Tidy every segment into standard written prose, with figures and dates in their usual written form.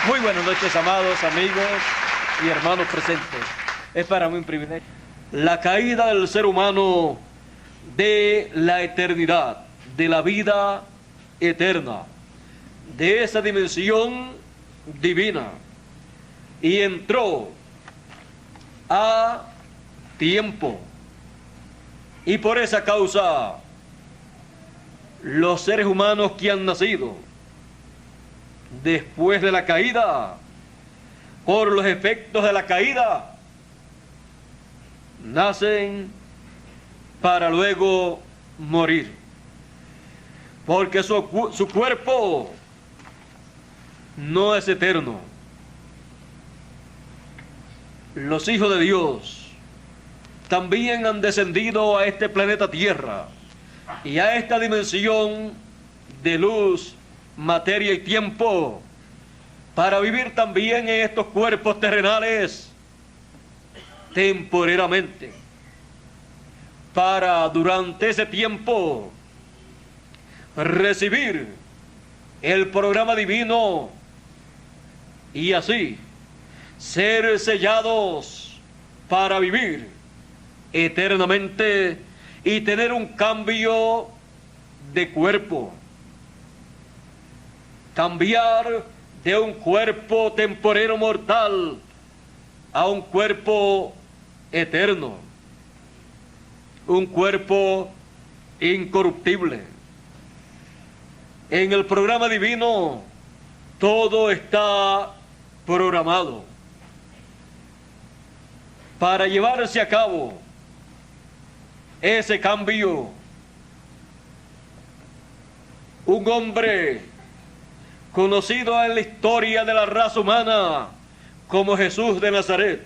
Muy buenas noches, amados amigos y hermanos presentes. Es para mí un privilegio. La caída del ser humano de la eternidad, de la vida eterna, de esa dimensión divina, y entró a tiempo. Y por esa causa, los seres humanos que han nacido después de la caída, por los efectos de la caída, nacen para luego morir, porque su cuerpo no es eterno. Los hijos de Dios también han descendido a este planeta Tierra y a esta dimensión de luz, materia y tiempo, para vivir también en estos cuerpos terrenales temporeramente, para durante ese tiempo recibir el programa divino y así ser sellados para vivir eternamente y tener un cambio de cuerpo. Cambiar de un cuerpo temporero mortal a un cuerpo eterno, un cuerpo incorruptible. En el programa divino todo está programado para llevarse a cabo ese cambio. Un hombre conocido en la historia de la raza humana como Jesús de Nazaret,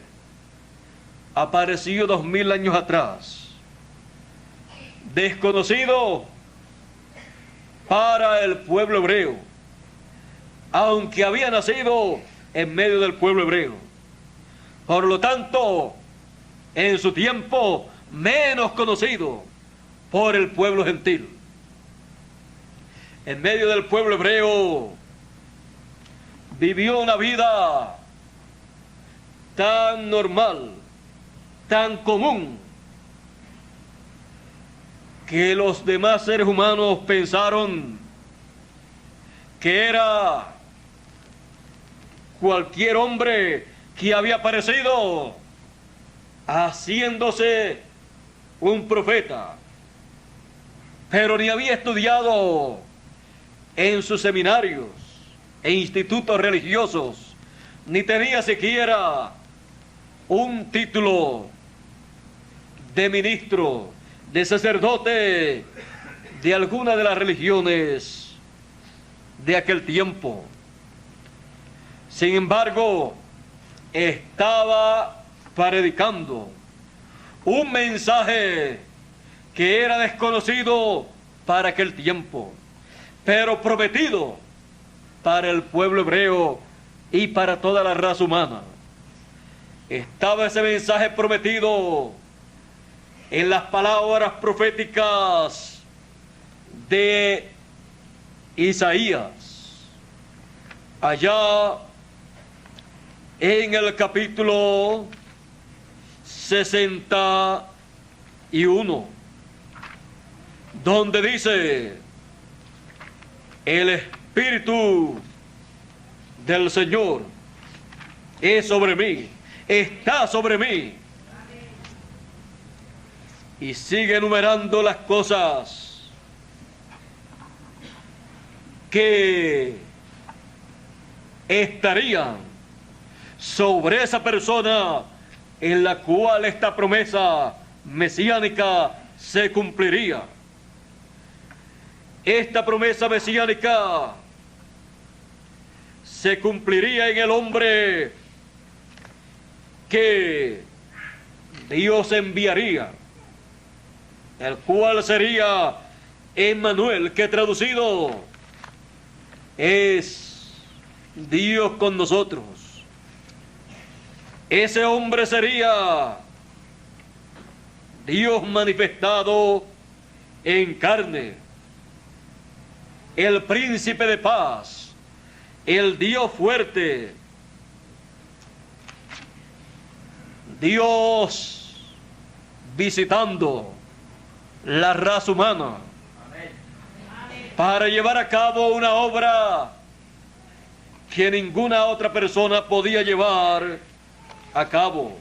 apareció 2000 años atrás, desconocido para el pueblo hebreo, aunque había nacido en medio del pueblo hebreo. Por lo tanto, en su tiempo, menos conocido por el pueblo gentil. En medio del pueblo hebreo, vivió una vida tan normal, tan común, que los demás seres humanos pensaron que era cualquier hombre que había aparecido haciéndose un profeta, pero ni había estudiado en sus seminarios e institutos religiosos, ni tenía siquiera un título de ministro, de sacerdote de alguna de las religiones de aquel tiempo. Sin embargo, estaba predicando un mensaje que era desconocido para aquel tiempo, pero prometido para el pueblo hebreo y para toda la raza humana. Estaba ese mensaje prometido en las palabras proféticas de Isaías, allá en el capítulo 61, donde dice: el Espíritu del Señor es sobre mí, está sobre mí. Y sigue enumerando las cosas que estarían sobre esa persona en la cual esta promesa mesiánica se cumpliría. Esta promesa mesiánica se cumpliría en el hombre que Dios enviaría, el cual sería Emmanuel, que traducido es Dios con nosotros. Ese hombre sería Dios manifestado en carne, el príncipe de paz, el Dios fuerte, Dios visitando la raza humana para llevar a cabo una obra que ninguna otra persona podía llevar a cabo.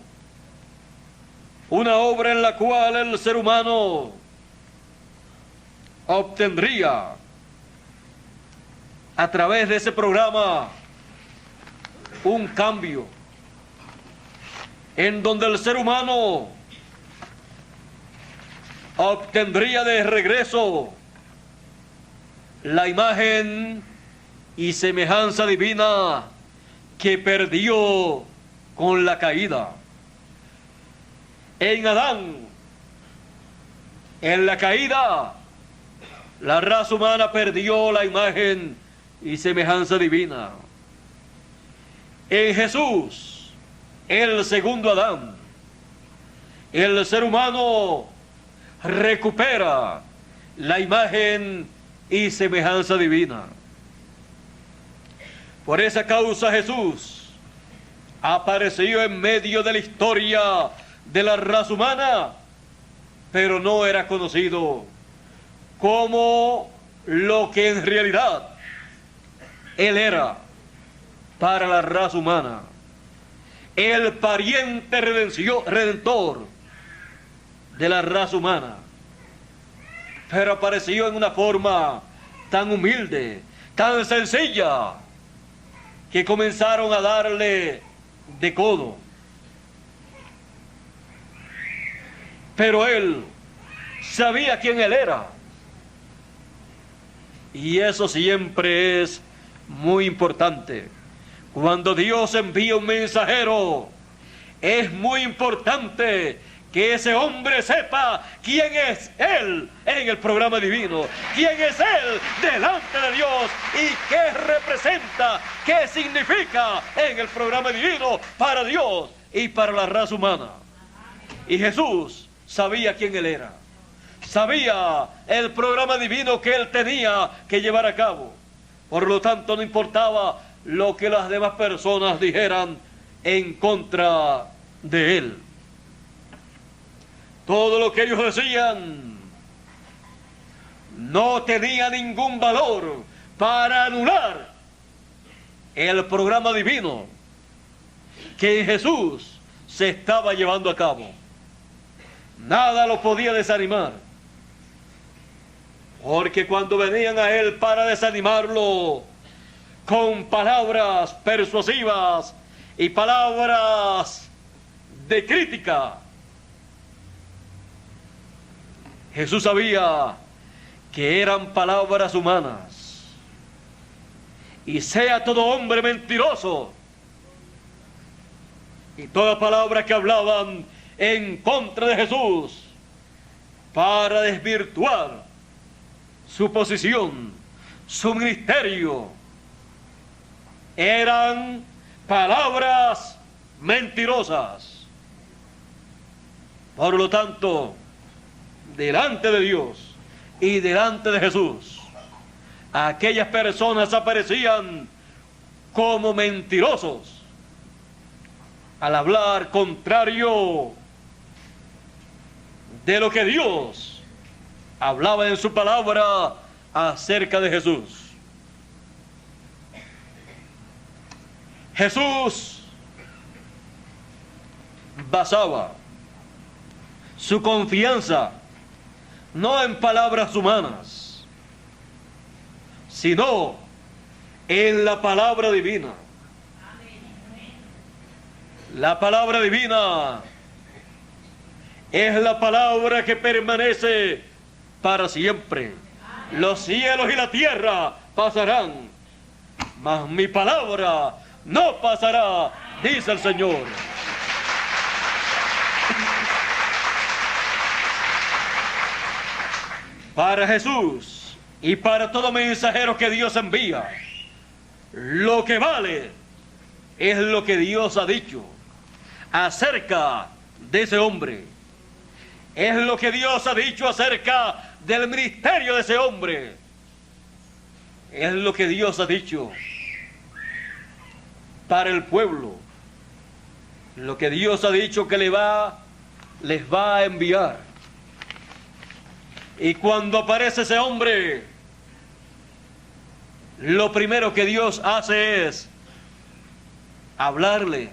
Una obra en la cual el ser humano obtendría a través de ese programa un cambio en donde el ser humano obtendría de regreso la imagen y semejanza divina que perdió con la caída. En Adán, en la caída, la raza humana perdió la imagen y semejanza divina. En Jesús, el segundo Adán, el ser humano recupera la imagen y semejanza divina. Por esa causa Jesús apareció en medio de la historia de la raza humana, pero no era conocido como lo que en realidad Él era para la raza humana, el pariente redentor de la raza humana. Pero apareció en una forma tan humilde, tan sencilla, que comenzaron a darle de codo. Pero Él sabía quién Él era. Y eso siempre es muy importante. Cuando Dios envía un mensajero, es muy importante que ese hombre sepa quién es Él en el programa divino, quién es Él delante de Dios y qué representa, qué significa en el programa divino para Dios y para la raza humana. Y Jesús sabía quién Él era, sabía el programa divino que Él tenía que llevar a cabo. Por lo tanto, no importaba lo que las demás personas dijeran en contra de Él. Todo lo que ellos decían no tenía ningún valor para anular el programa divino que en Jesús se estaba llevando a cabo. Nada lo podía desanimar, porque cuando venían a Él para desanimarlo con palabras persuasivas y palabras de crítica, Jesús sabía que eran palabras humanas. Y sea todo hombre mentiroso, y toda palabra que hablaban en contra de Jesús para desvirtuar su posición, su ministerio, eran palabras mentirosas. Por lo tanto, delante de Dios y delante de Jesús, aquellas personas aparecían como mentirosos al hablar contrario de lo que Dios hablaba en su palabra acerca de Jesús. Jesús basaba su confianza no en palabras humanas, sino en la palabra divina. La palabra divina es la palabra que permanece para siempre. Los cielos y la tierra pasarán, mas mi palabra no pasará, dice el Señor. Para Jesús y para todo mensajero que Dios envía, lo que vale es lo que Dios ha dicho acerca de ese hombre. Es lo que Dios ha dicho acerca del ministerio de ese hombre. Es lo que Dios ha dicho para el pueblo lo que Dios ha dicho que les va a enviar. Y cuando aparece ese hombre, lo primero que Dios hace es hablarle,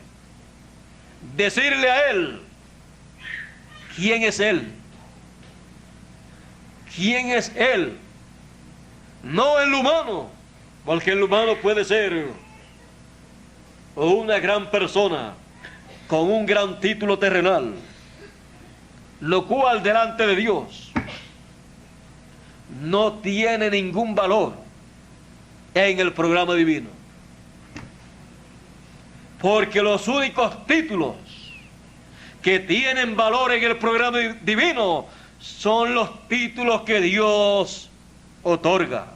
decirle a él quién es él. ¿Quién es él? No el humano, porque el humano puede ser una gran persona con un gran título terrenal, lo cual delante de Dios no tiene ningún valor en el programa divino. Porque los únicos títulos que tienen valor en el programa divino son los títulos que Dios otorga.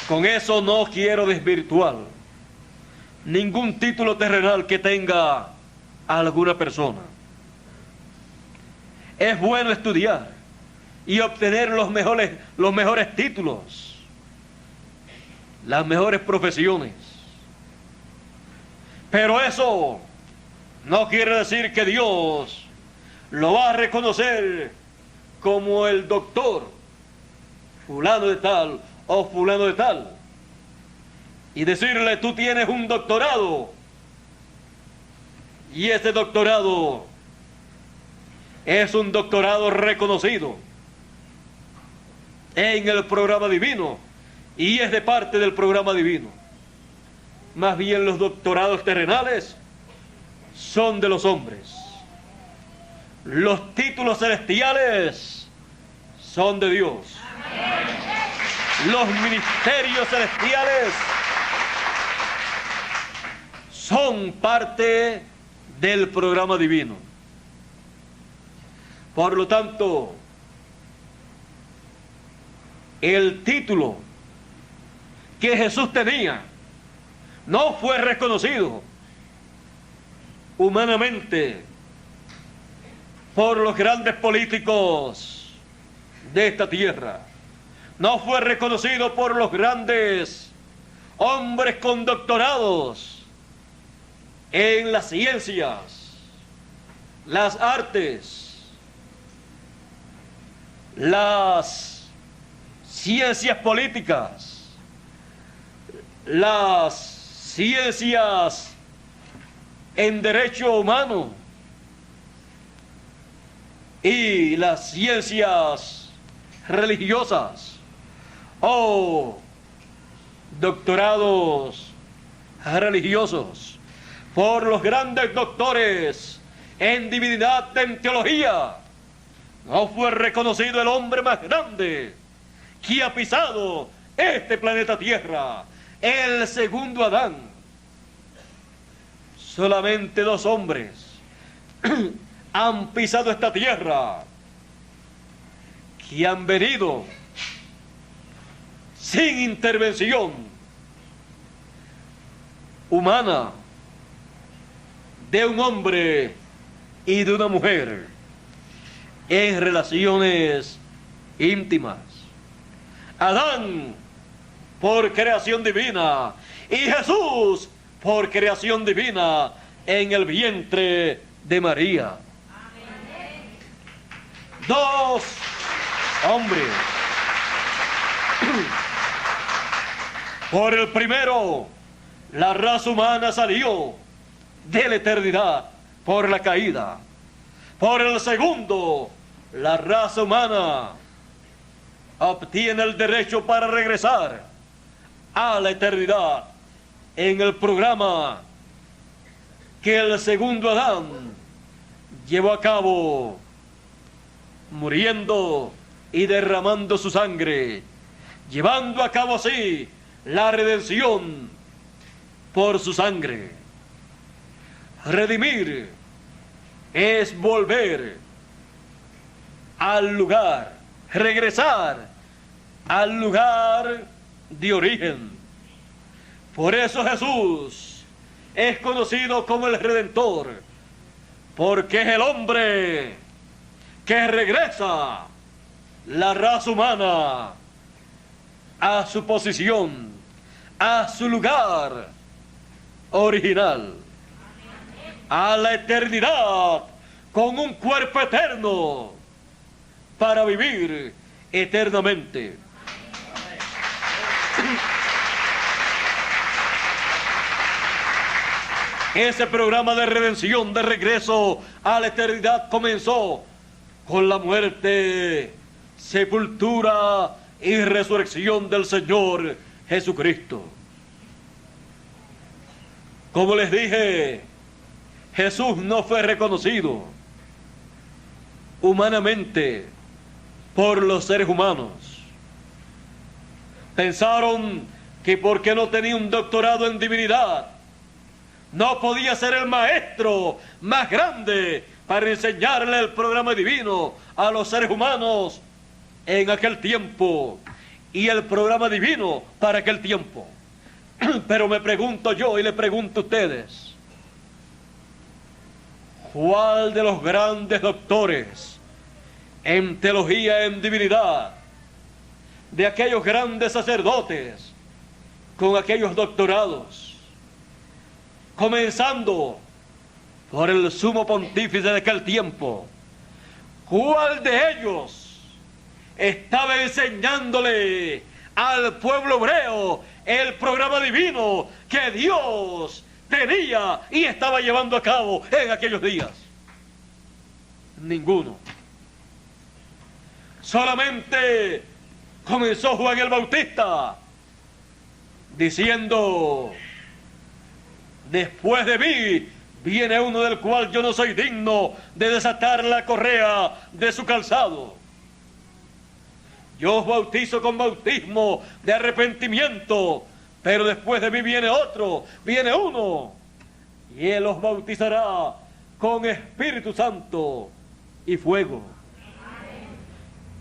Con eso no quiero desvirtuar ningún título terrenal que tenga alguna persona. Es bueno estudiar y obtener los mejores títulos, las mejores profesiones. Pero eso no quiere decir que Dios lo va a reconocer como el doctor fulano de tal o fulano de tal, y decirle: tú tienes un doctorado, y ese doctorado es un doctorado reconocido en el programa divino y es de parte del programa divino. Más bien los doctorados terrenales son de los hombres. Los títulos celestiales son de Dios. Los ministerios celestiales son parte del programa divino. Por lo tanto, el título que Jesús tenía no fue reconocido humanamente por los grandes políticos de esta tierra. No fue reconocido por los grandes hombres con doctorados en las ciencias, las artes, las ciencias políticas, las ciencias en derecho humano y las ciencias religiosas, o doctorados religiosos por los grandes doctores en divinidad, en teología. No fue reconocido el hombre más grande que ha pisado este planeta Tierra, el segundo Adán. Solamente 2 hombres han pisado esta tierra, que han venido sin intervención humana de un hombre y de una mujer en relaciones íntimas. Adán por creación divina y Jesús por creación divina en el vientre de María. 2 hombres. Por el primero, la raza humana salió de la eternidad por la caída. Por el segundo, la raza humana obtiene el derecho para regresar a la eternidad en el programa que el segundo Adán llevó a cabo, muriendo y derramando su sangre, llevando a cabo así la redención por su sangre. Redimir es volver al lugar, regresar al lugar de origen. Por eso Jesús es conocido como el Redentor, porque es el hombre que regresa la raza humana a su posición, a su lugar original, a la eternidad, con un cuerpo eterno para vivir eternamente. Ese programa de redención, de regreso a la eternidad, comenzó con la muerte, sepultura y resurrección del Señor Jesucristo. Como les dije, Jesús no fue reconocido humanamente por los seres humanos. Pensaron que porque no tenía un doctorado en divinidad, no podía ser el maestro más grande para enseñarle el programa divino a los seres humanos en aquel tiempo y el programa divino para aquel tiempo. Pero me pregunto yo y le pregunto a ustedes, ¿cuál de los grandes doctores en teología, en divinidad, de aquellos grandes sacerdotes con aquellos doctorados, comenzando por el sumo pontífice de aquel tiempo, cuál de ellos estaba enseñándole al pueblo hebreo el programa divino que Dios tenía y estaba llevando a cabo en aquellos días? Ninguno. Solamente comenzó Juan el Bautista diciendo: después de mí viene uno del cual yo no soy digno de desatar la correa de su calzado. Yo os bautizo con bautismo de arrepentimiento, pero después de mí viene otro, viene uno, y él os bautizará con Espíritu Santo y fuego.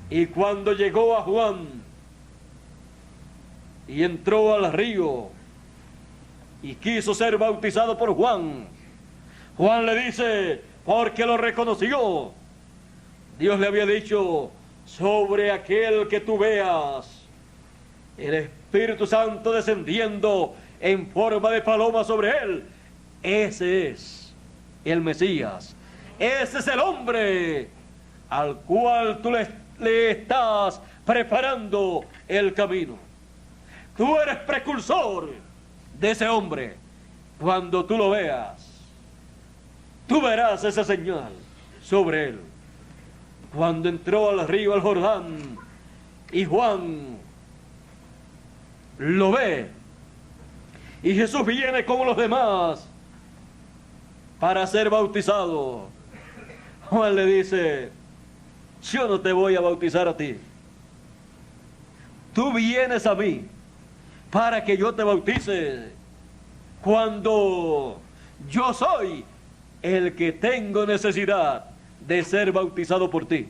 Y cuando llegó a Juan y entró al río y quiso ser bautizado por Juan, Juan le dice, porque lo reconoció, Dios le había dicho: sobre aquel que tú veas el Espíritu Santo descendiendo en forma de paloma sobre él, ese es el Mesías, ese es el hombre al cual tú le estás preparando el camino. Tú eres precursor de ese hombre. Cuando tú lo veas, tú verás esa señal sobre él. Cuando entró al río, al Jordán, y Juan lo ve, y Jesús viene como los demás para ser bautizado, Juan le dice: yo no te voy a bautizar a ti, tú vienes a mí para que yo te bautice, cuando yo soy el que tengo necesidad de ser bautizado por ti.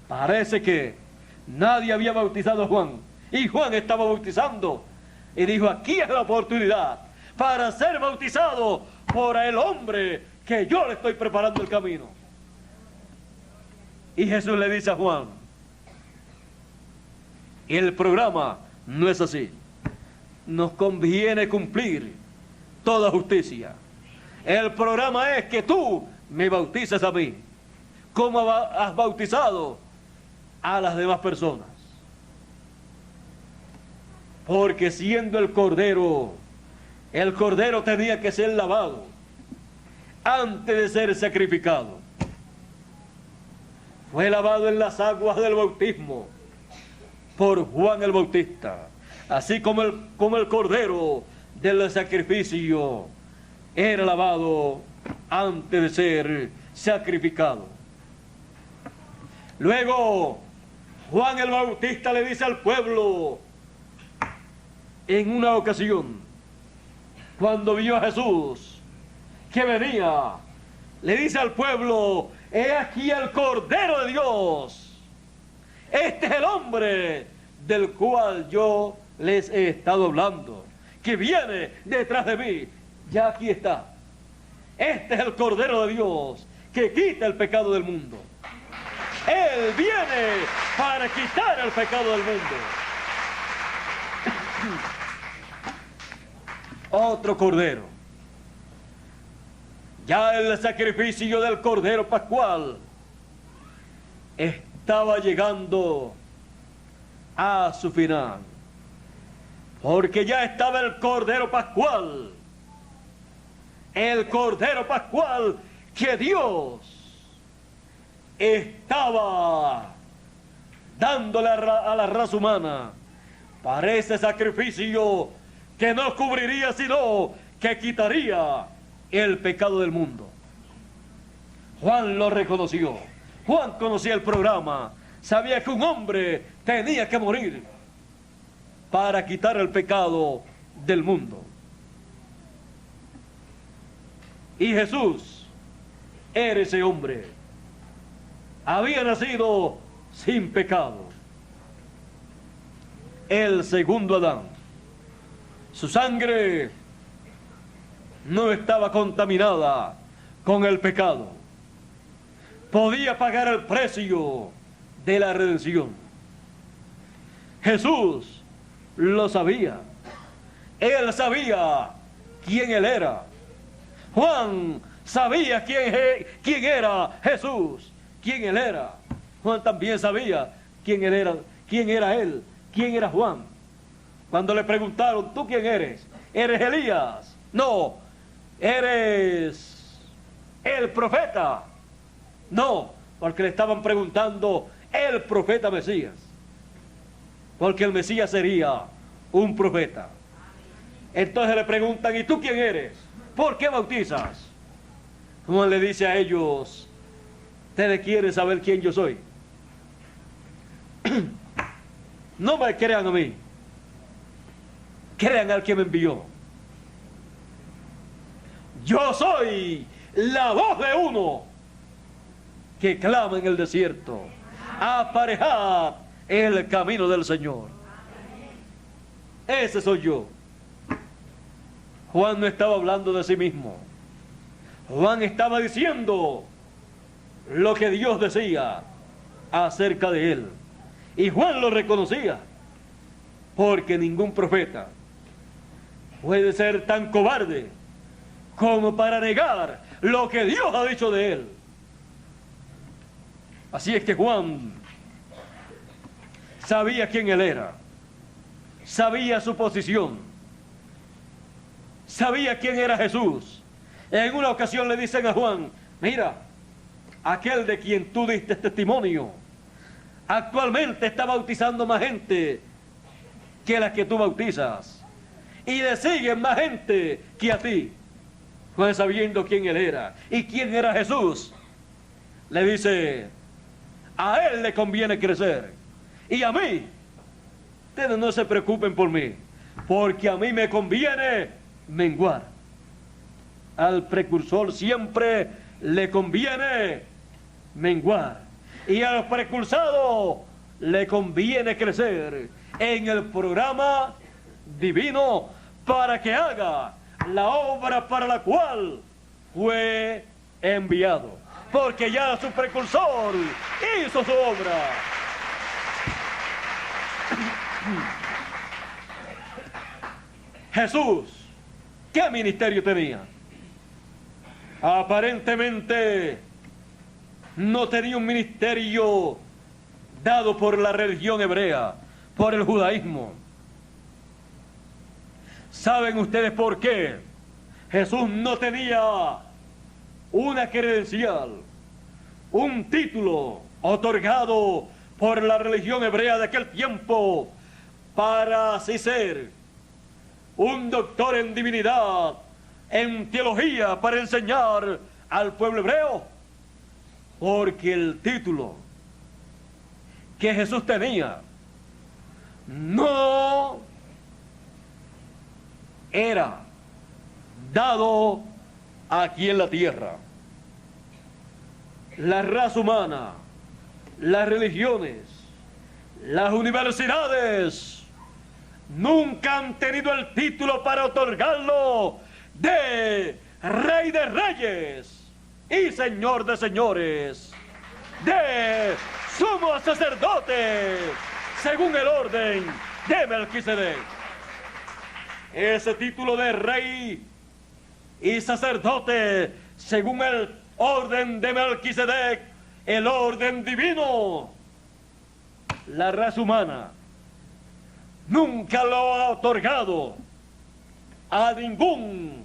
Parece que nadie había bautizado a Juan, y Juan estaba bautizando, y dijo: aquí es la oportunidad para ser bautizado por el hombre que yo le estoy preparando el camino. Y Jesús le dice a Juan: el programa no es así, nos conviene cumplir toda justicia. El programa es que tú me bautices a mí, como has bautizado a las demás personas. Porque siendo el cordero tenía que ser lavado antes de ser sacrificado. Fue lavado en las aguas del bautismo por Juan el Bautista, así como el cordero del sacrificio era lavado antes de ser sacrificado. Luego Juan el Bautista le dice al pueblo, en una ocasión, cuando vio a Jesús que venía, le dice al pueblo: he aquí el Cordero de Dios, este es el hombre del cual yo les he estado hablando, que viene detrás de mí, ya aquí está. Este es el Cordero de Dios que quita el pecado del mundo. Él viene para quitar el pecado del mundo. Otro cordero. Ya el sacrificio del cordero pascual estaba llegando a su final, porque ya estaba el cordero pascual, que Dios estaba dándole a la raza humana para ese sacrificio que no cubriría, sino que quitaría el pecado del mundo. Juan lo reconoció. Juan conocía el programa. Sabía que un hombre tenía que morir para quitar el pecado del mundo. Y Jesús era ese hombre. Había nacido sin pecado. El segundo Adán. Su sangre no estaba contaminada con el pecado. Podía pagar el precio de la redención. Jesús lo sabía. Él sabía quién él era. Juan sabía quién era Jesús, quién él era. Juan también sabía quién él era, quién era Juan. Cuando le preguntaron, ¿tú quién eres? ¿Eres Elías? No. ¿Eres el profeta? No, porque le estaban preguntando el profeta Mesías. Porque el Mesías sería un profeta. Entonces le preguntan, ¿y tú quién eres? ¿Por qué bautizas? Juan le dice a ellos, ¿ustedes quieren saber quién yo soy? No me crean a mí. Crean al que me envió. Yo soy la voz de uno que clama en el desierto: aparejad el camino del Señor. Ese soy yo. Juan no estaba hablando de sí mismo. Juan estaba diciendo lo que Dios decía acerca de él. Y Juan lo reconocía, porque ningún profeta puede ser tan cobarde como para negar lo que Dios ha dicho de él. Así es que Juan sabía quién él era, sabía su posición, sabía quién era Jesús. En una ocasión le dicen a Juan, mira, aquel de quien tú diste testimonio, actualmente está bautizando más gente que las que tú bautizas, y le siguen más gente que a ti. Juan, sabiendo quién él era y quién era Jesús, le dice, a él le conviene crecer, y a mí, ustedes no se preocupen por mí, porque a mí me conviene menguar. Al precursor siempre le conviene menguar, y a los precursados le conviene crecer en el programa divino para que haga la obra para la cual fue enviado, porque ya su precursor hizo su obra. Jesús, ¿qué ministerio tenía? Aparentemente no tenía un ministerio dado por la religión hebrea, por el judaísmo. ¿Saben ustedes por qué Jesús no tenía una credencial, un título otorgado por la religión hebrea de aquel tiempo para así ser un doctor en divinidad, en teología, para enseñar al pueblo hebreo? Porque el título que Jesús tenía no era dado aquí en la tierra. La raza humana, las religiones, las universidades nunca han tenido el título para otorgarlo de Rey de Reyes y Señor de Señores, de sumo sacerdote según el orden de Melquisedec. Ese título de rey y sacerdote según el orden de Melquisedec, el orden divino, la raza humana nunca lo ha otorgado a ningún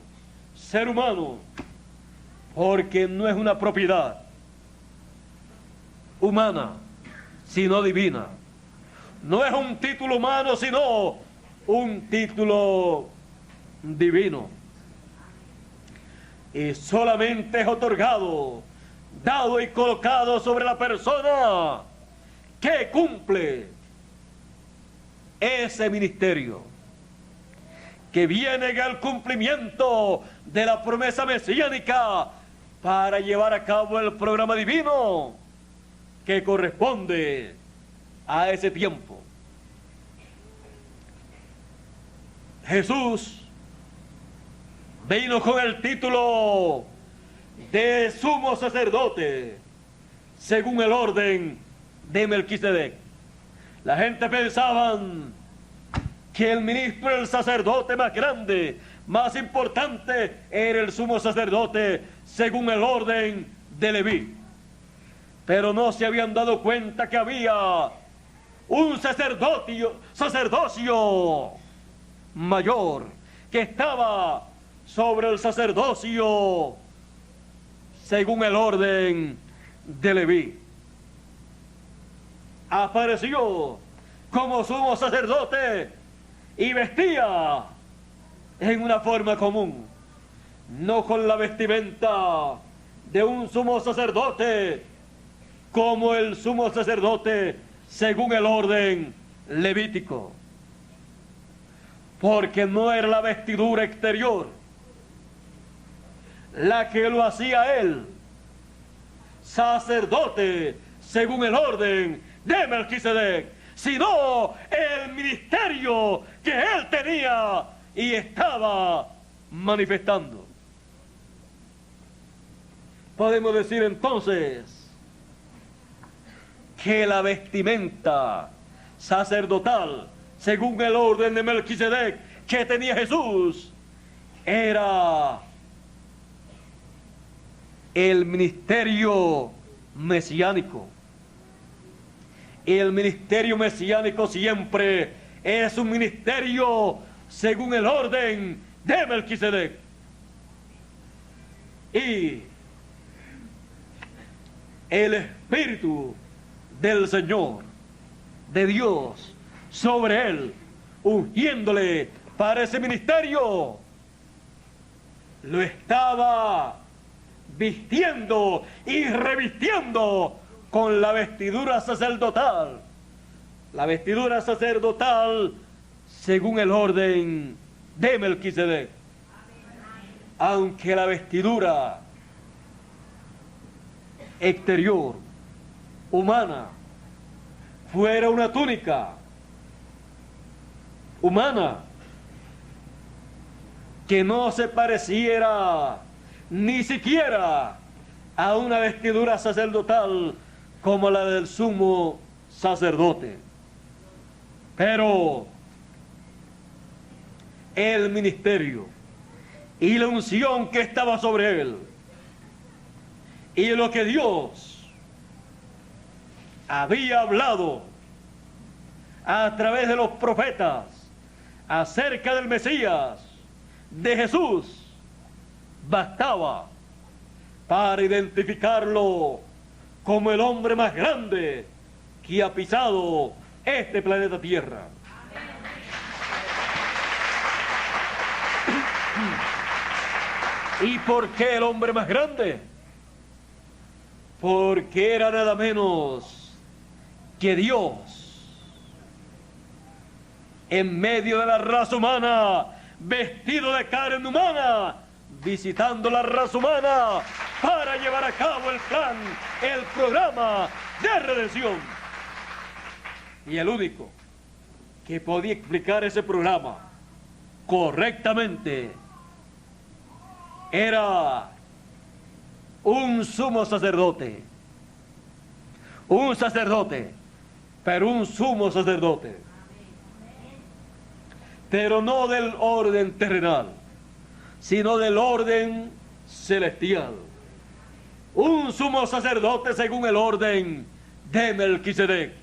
ser humano, porque no es una propiedad humana, sino divina. No es un título humano, sino un título divino. Y solamente es otorgado, dado y colocado sobre la persona que cumple ese ministerio, que viene en el cumplimiento de la promesa mesiánica para llevar a cabo el programa divino que corresponde a ese tiempo. Jesús vino con el título de sumo sacerdote según el orden de Melquisedec. La gente pensaba que el ministro, el sacerdote más grande, más importante, era el sumo sacerdote según el orden de Leví. Pero no se habían dado cuenta que había un sacerdocio mayor que estaba sobre el sacerdocio según el orden de Leví. Apareció como sumo sacerdote y vestía en una forma común, no con la vestimenta de un sumo sacerdote, como el sumo sacerdote según el orden levítico, porque no era la vestidura exterior la que lo hacía él sacerdote según el orden de Melquisedec, sino el ministerio que él tenía y estaba manifestando. Podemos decir entonces que la vestimenta sacerdotal según el orden de Melquisedec que tenía Jesús era el ministerio mesiánico. Y el ministerio mesiánico siempre es un ministerio según el orden de Melquisedec. Y el Espíritu del Señor, de Dios, sobre él, ungiéndole para ese ministerio, lo estaba vistiendo y revistiendo con la vestidura sacerdotal. La vestidura sacerdotal según el orden de Melquisedec. Aunque la vestidura exterior, humana, fuera una túnica humana que no se pareciera ni siquiera a una vestidura sacerdotal como la del sumo sacerdote. Pero el ministerio y la unción que estaba sobre él y lo que Dios había hablado a través de los profetas acerca del Mesías, de Jesús, bastaba para identificarlo como el hombre más grande que ha pisado este planeta Tierra. ¿Y por qué el hombre más grande? Porque era nada menos que Dios en medio de la raza humana, vestido de carne humana, visitando la raza humana para llevar a cabo el plan, el programa de redención. Y el único que podía explicar ese programa correctamente era un sumo sacerdote, un sacerdote, pero un sumo sacerdote. Pero no del orden terrenal, sino del orden celestial. Un sumo sacerdote según el orden de Melquisedec,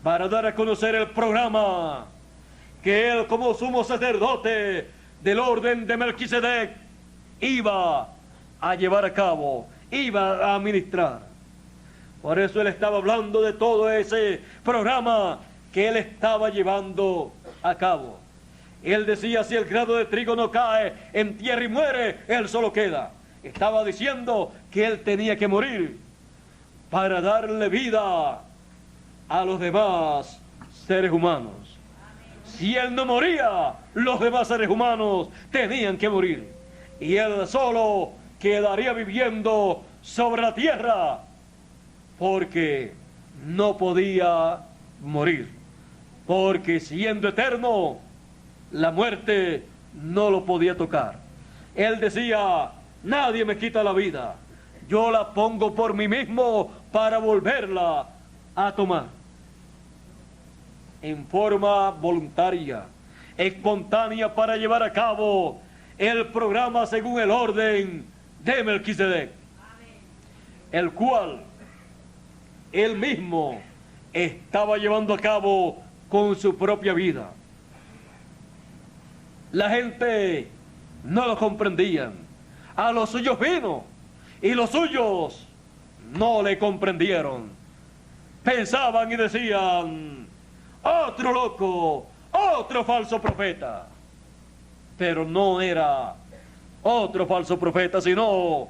para dar a conocer el programa que él, como sumo sacerdote del orden de Melquisedec, iba a llevar a cabo, iba a administrar. Por eso él estaba hablando de todo ese programa que él estaba llevando a cabo. Él decía, si el grano de trigo no cae en tierra y muere, él solo queda. Estaba diciendo que él tenía que morir para darle vida a los demás seres humanos. Si él no moría, los demás seres humanos tenían que morir. Y él solo quedaría viviendo sobre la tierra, porque no podía morir. Porque siendo eterno, la muerte no lo podía tocar. Él decía, nadie me quita la vida, yo la pongo por mí mismo para volverla a tomar. En forma voluntaria, espontánea, para llevar a cabo el programa según el orden de Melquisedec, el cual él mismo estaba llevando a cabo con su propia vida. La gente no lo comprendían. A los suyos vino y los suyos no le comprendieron. Pensaban y decían, otro loco, otro falso profeta. Pero no era otro falso profeta, sino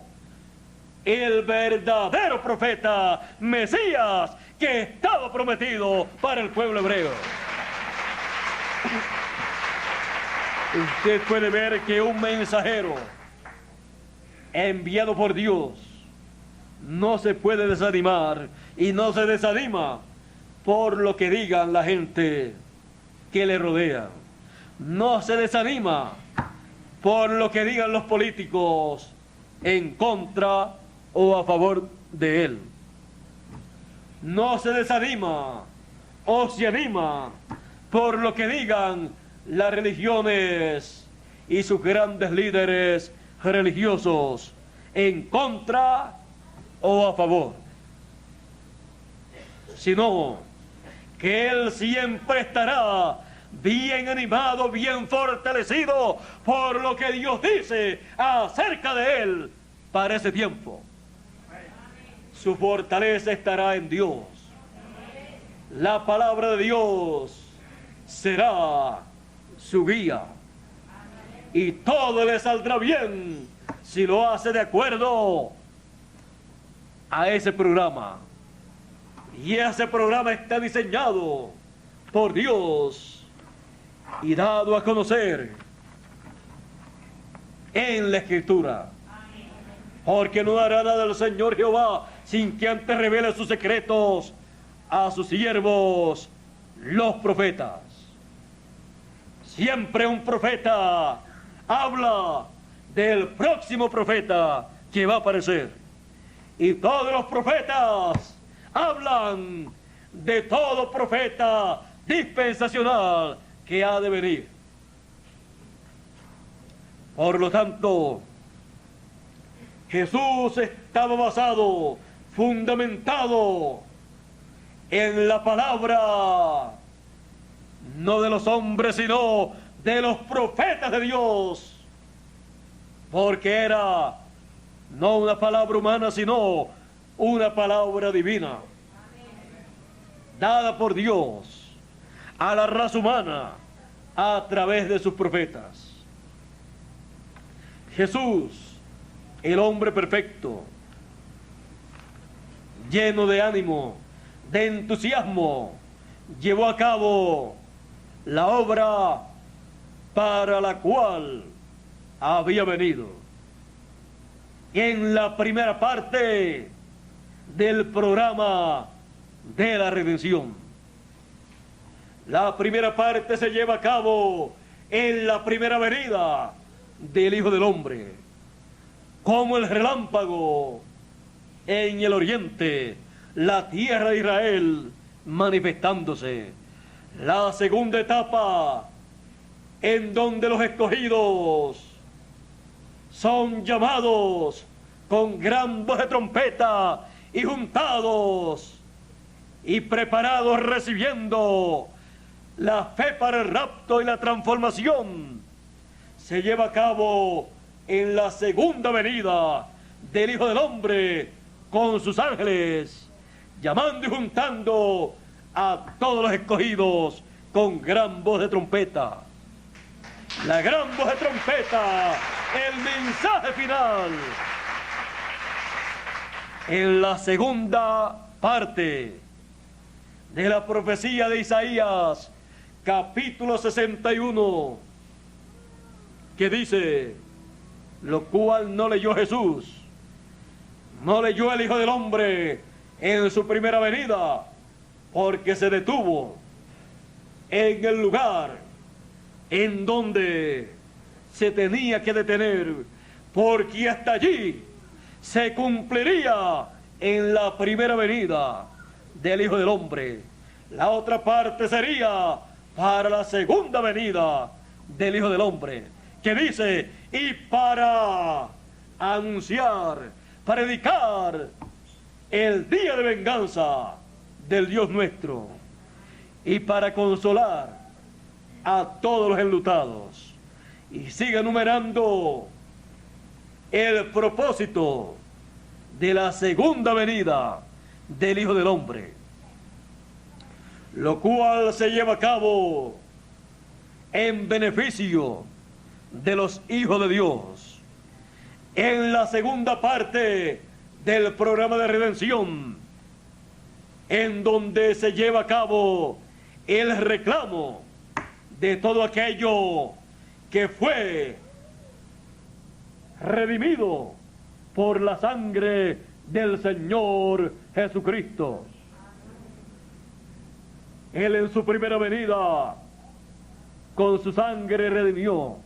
el verdadero profeta, Mesías, que estaba prometido para el pueblo hebreo. Usted puede ver que un mensajero enviado por Dios no se puede desanimar, y no se desanima por lo que digan la gente que le rodea. No se desanima por lo que digan los políticos en contra o a favor de él. No se desanima o se anima por lo que digan las religiones y sus grandes líderes religiosos en contra o a favor, sino que él siempre estará bien animado, bien fortalecido por lo que Dios dice acerca de él para ese tiempo. Su fortaleza estará en Dios. La palabra de Dios será su guía, y todo le saldrá bien si lo hace de acuerdo a ese programa. Y ese programa está diseñado por Dios y dado a conocer en la Escritura. Porque no hará nada el Señor Jehová sin que antes revele sus secretos a sus siervos, los profetas. Siempre un profeta habla del próximo profeta que va a aparecer. Y todos los profetas hablan de todo profeta dispensacional que ha de venir. Por lo tanto, Jesús estaba basado, fundamentado en la palabra, no de los hombres, sino de los profetas de Dios, porque era no una palabra humana, sino una palabra divina, dada por Dios a la raza humana a través de sus profetas. Jesús, el hombre perfecto, lleno de ánimo, de entusiasmo, llevó a cabo la obra para la cual había venido. En la primera parte del programa de la redención. La primera parte se lleva a cabo en la primera venida del Hijo del Hombre, como el relámpago en el oriente, la tierra de Israel manifestándose. La segunda etapa, en donde los escogidos son llamados con gran voz de trompeta y juntados y preparados recibiendo la fe para el rapto y la transformación, se lleva a cabo en la segunda venida del Hijo del Hombre con sus ángeles, llamando y juntando a todos los escogidos con gran voz de trompeta. La gran voz de trompeta, el mensaje final. En la segunda parte de la profecía de Isaías, capítulo 61, que dice, lo cual no leyó Jesús, no leyó el Hijo del Hombre en su primera venida, porque se detuvo en el lugar en donde se tenía que detener, porque hasta allí se cumpliría en la primera venida del Hijo del Hombre. La otra parte sería para la segunda venida del Hijo del Hombre, que dice, y para anunciar, predicar el día de venganza del Dios nuestro, y para consolar a todos los enlutados. Y sigue enumerando el propósito de la segunda venida del Hijo del Hombre, lo cual se lleva a cabo en beneficio de los hijos de Dios. En la segunda parte del programa de redención, en donde se lleva a cabo el reclamo de todo aquello que fue redimido por la sangre del Señor Jesucristo. Él en su primera venida con su sangre redimió,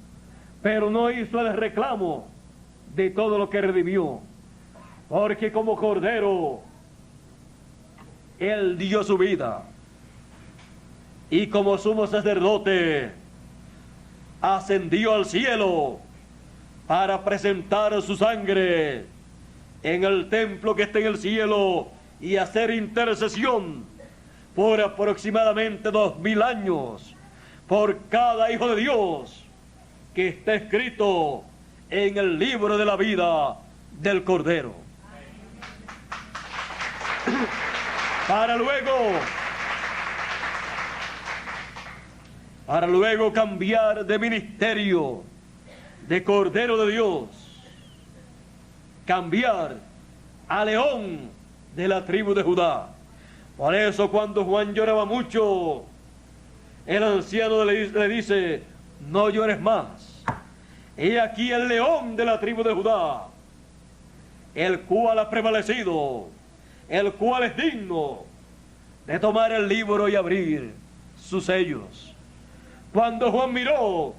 pero no hizo el reclamo de todo lo que redimió, porque como cordero Él dio su vida, y como sumo sacerdote ascendió al cielo para presentar su sangre en el templo que está en el cielo y hacer intercesión por aproximadamente 2000 años por cada hijo de Dios que está escrito en el libro de la vida del Cordero. Para luego cambiar de ministerio de Cordero de Dios, cambiar a León de la tribu de Judá. Por eso cuando Juan lloraba mucho, el anciano le dice, no llores más. He aquí el león de la tribu de Judá, el cual ha prevalecido, el cual es digno de tomar el libro y abrir sus sellos. Cuando Juan miró,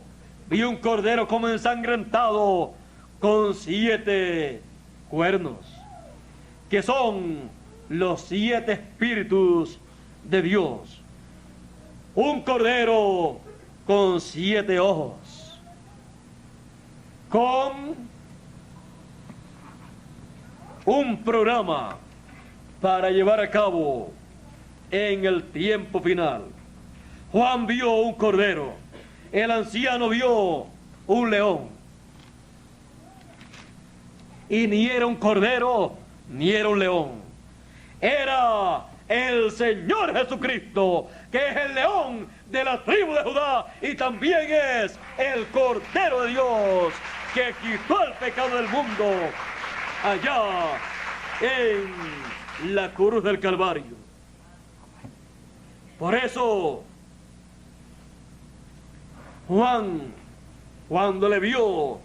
vio un cordero como ensangrentado con 7 cuernos, que son los 7 espíritus de Dios. Un cordero con 7 ojos, con un programa para llevar a cabo en el tiempo final. Juan vio un cordero, el anciano vio un león, y ni era un cordero ni era un león, era el Señor Jesucristo, que es el león de la tribu de Judá y también es el Cordero de Dios que quitó el pecado del mundo allá en la cruz del Calvario. Por eso Juan, cuando le vio,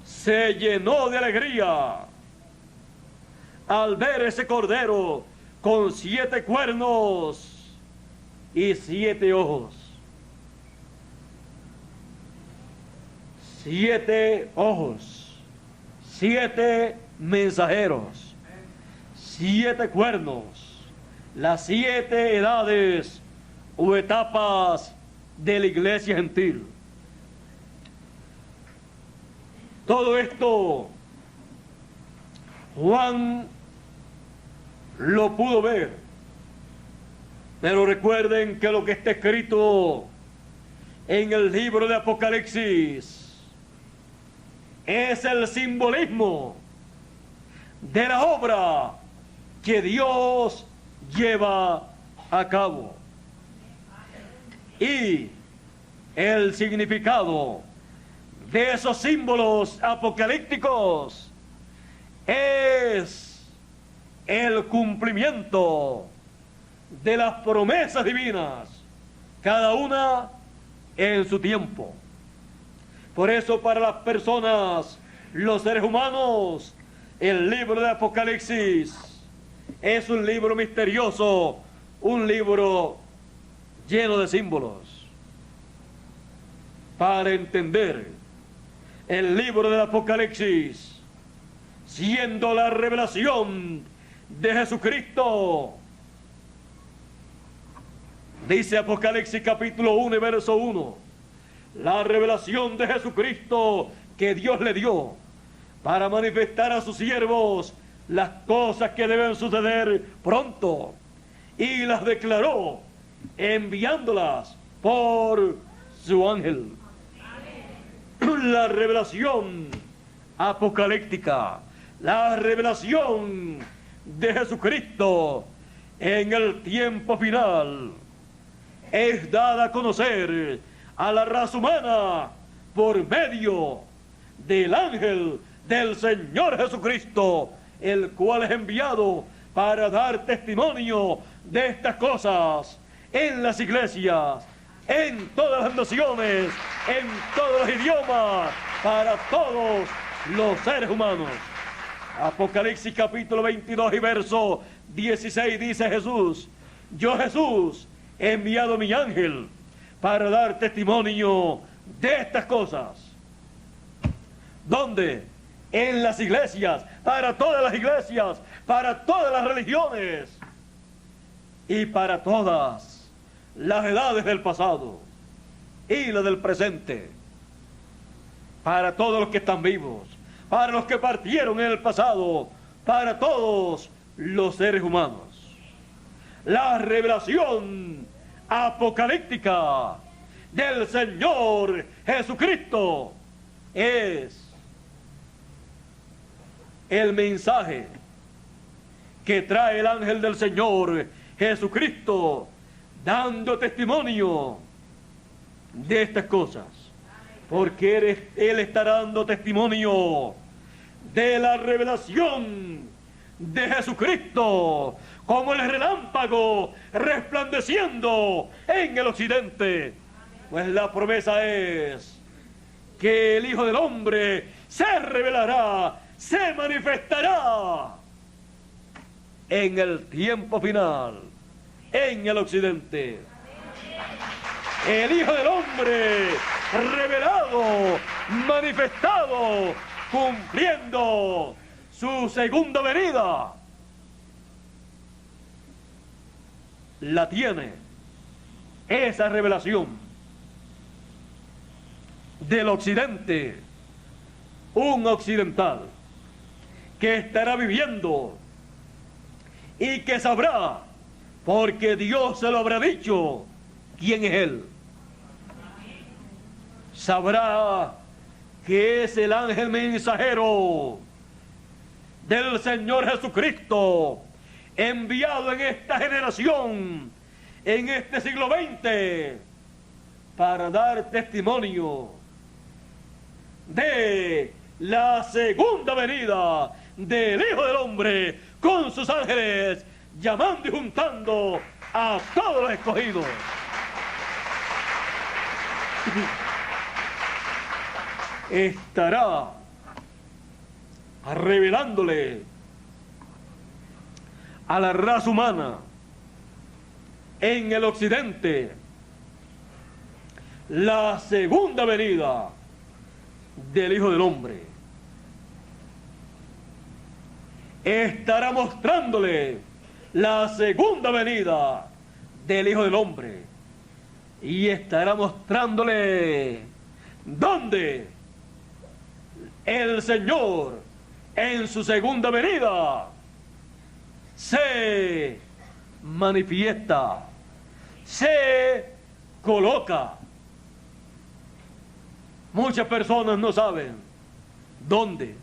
se llenó de alegría al ver ese cordero con 7 cuernos y 7 ojos. 7 ojos, 7 mensajeros, 7 cuernos, las 7 edades o etapas de la iglesia gentil. Todo esto Juan lo pudo ver, pero recuerden que lo que está escrito en el libro de Apocalipsis es el simbolismo de la obra que Dios lleva a cabo. Y el significado de esos símbolos apocalípticos es el cumplimiento de las promesas divinas, cada una en su tiempo. Por eso para las personas, los seres humanos, el libro de Apocalipsis es un libro misterioso, un libro lleno de símbolos. Para entender el libro del Apocalipsis, siendo la revelación de Jesucristo, dice Apocalipsis capítulo 1 y verso 1, la revelación de Jesucristo que Dios le dio para manifestar a sus siervos las cosas que deben suceder pronto, y las declaró enviándolas por su ángel. La revelación apocalíptica, la revelación de Jesucristo en el tiempo final es dada a conocer a la raza humana por medio del ángel del Señor Jesucristo, el cual es enviado para dar testimonio de estas cosas en las iglesias, en todas las naciones, en todos los idiomas, para todos los seres humanos. Apocalipsis capítulo 22 y verso 16 dice Jesús: yo Jesús he enviado mi ángel para dar testimonio de estas cosas. ¿Dónde? En las iglesias, para todas las iglesias, para todas las religiones y para todas las edades del pasado y las del presente, para todos los que están vivos, para los que partieron en el pasado, para todos los seres humanos. La revelación apocalíptica del Señor Jesucristo es el mensaje que trae el ángel del Señor Jesucristo, dando testimonio de estas cosas, porque Él está dando testimonio de la revelación de Jesucristo, como el relámpago resplandeciendo en el occidente. Pues la promesa es que el Hijo del Hombre se revelará, se manifestará en el tiempo final, en el occidente. El Hijo del Hombre revelado, manifestado, cumpliendo su segunda venida. La tiene esa revelación del occidente, un occidental que estará viviendo y que sabrá, porque Dios se lo habrá dicho, quién es Él. Sabrá que es el ángel mensajero del Señor Jesucristo, enviado en esta generación, en este siglo XX, para dar testimonio de la segunda venida del Hijo del Hombre con sus ángeles, llamando y juntando a todos los escogidos. Estará revelándole a la raza humana en el occidente la segunda venida del Hijo del Hombre. Estará mostrándole la segunda venida del Hijo del Hombre. Y estará mostrándole dónde el Señor en su segunda venida se manifiesta, se coloca. Muchas personas no saben dónde.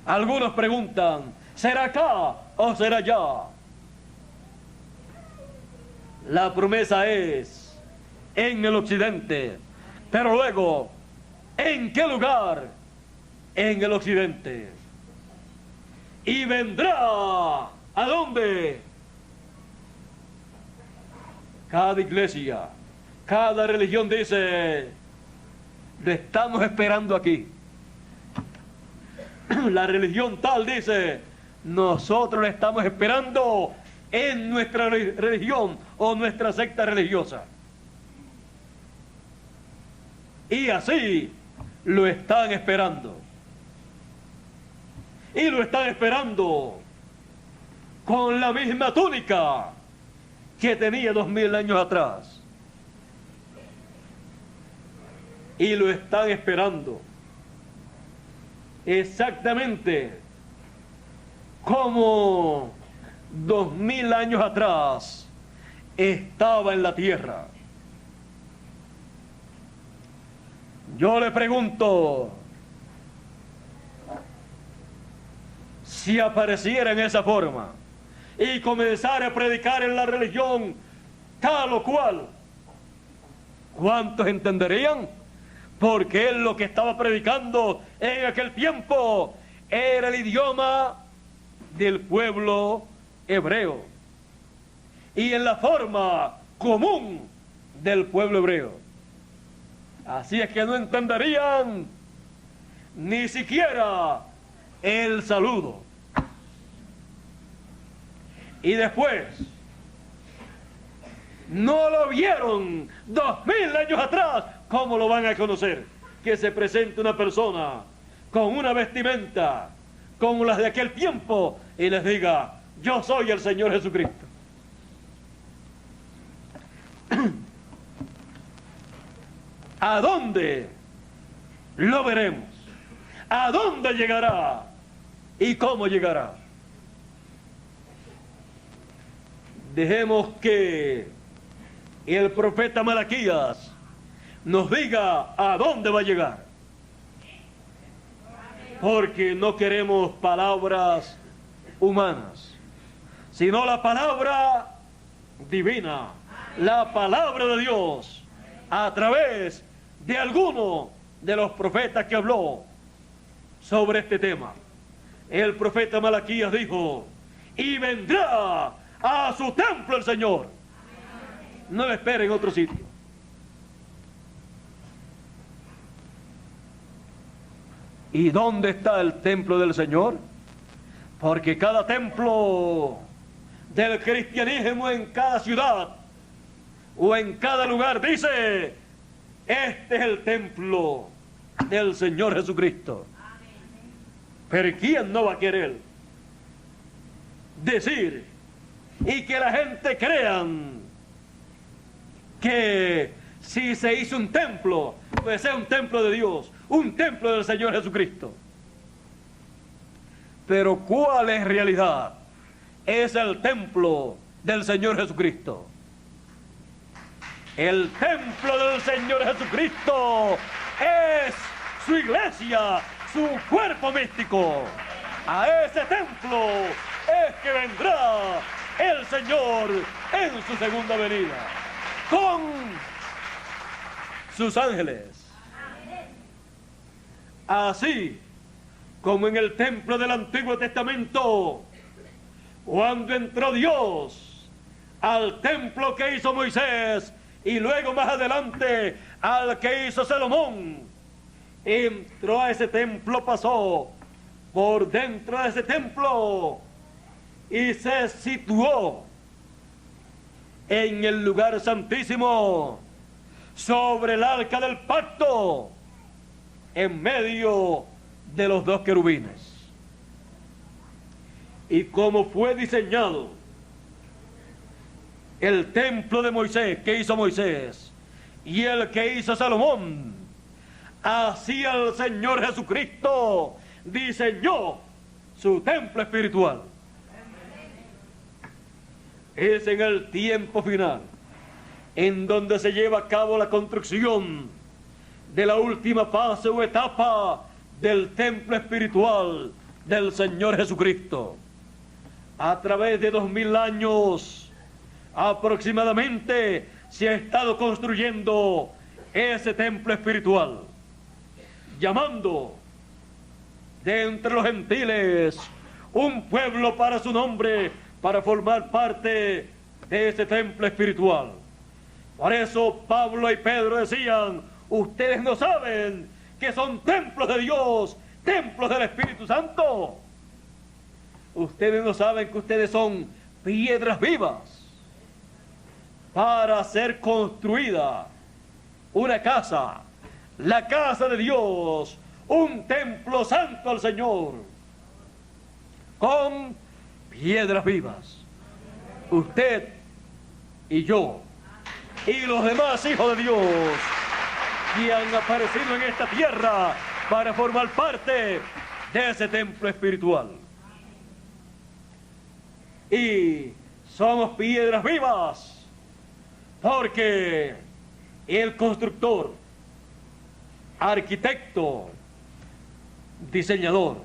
Algunos preguntan, ¿será acá o será allá? La promesa es en el occidente, pero luego, ¿en qué lugar? En el occidente. Y vendrá, ¿a dónde? Cada iglesia, cada religión dice, lo estamos esperando aquí. La religión tal dice, nosotros lo estamos esperando en nuestra religión o nuestra secta religiosa. Y así lo están esperando. Y lo están esperando con la misma túnica que tenía 2000 años atrás. Y lo están esperando exactamente como 2000 años atrás estaba en la tierra. Yo le pregunto, si apareciera en esa forma y comenzara a predicar en la religión tal o cual, ¿cuántos entenderían? Porque él lo que estaba predicando en aquel tiempo era el idioma del pueblo hebreo y en la forma común del pueblo hebreo. Así es que no entenderían ni siquiera el saludo. Y después, no lo vieron 2000 años atrás, ¿cómo lo van a conocer? Que se presente una persona con una vestimenta como las de aquel tiempo y les diga, yo soy el Señor Jesucristo. ¿A dónde lo veremos? ¿A dónde llegará? ¿Y cómo llegará? Dejemos que el profeta Malaquías nos diga a dónde va a llegar. Porque no queremos palabras humanas, sino la palabra divina, la palabra de Dios, a través de alguno de los profetas que habló sobre este tema. El profeta Malaquías dijo, y vendrá a su templo el Señor. No lo espere en otro sitio. ¿Y dónde está el templo del Señor? Porque cada templo del cristianismo en cada ciudad o en cada lugar dice, este es el templo del Señor Jesucristo. Pero ¿quién no va a querer decir y que la gente crean que si se hizo un templo, pues es un templo de Dios, un templo del Señor Jesucristo? Pero ¿cuál es realidad? Es el templo del Señor Jesucristo. El templo del Señor Jesucristo es su iglesia, su cuerpo místico. A ese templo es que vendrá el Señor en su segunda venida con sus ángeles. Así como en el templo del Antiguo Testamento, cuando entró Dios al templo que hizo Moisés y luego más adelante al que hizo Salomón, entró a ese templo, pasó por dentro de ese templo y se situó en el lugar santísimo sobre el arca del pacto en medio de los dos querubines. y como fue diseñado el templo de Moisés, que hizo Moisés, y el que hizo Salomón, así el Señor Jesucristo diseñó su templo espiritual. Es en el tiempo final en donde se lleva a cabo la construcción de la última fase o etapa del templo espiritual del Señor Jesucristo. A través de 2000 años aproximadamente se ha estado construyendo ese templo espiritual, llamando de entre los gentiles un pueblo para su nombre, para formar parte de ese templo espiritual. Por eso Pablo y Pedro decían: ustedes no saben que son templos de Dios, templos del Espíritu Santo. Ustedes no saben que ustedes son piedras vivas para ser construida una casa, la casa de Dios, un templo santo al Señor, con piedras vivas. Usted y yo y los demás hijos de Dios que han aparecido en esta tierra para formar parte de ese templo espiritual. Y somos piedras vivas porque el constructor, arquitecto, diseñador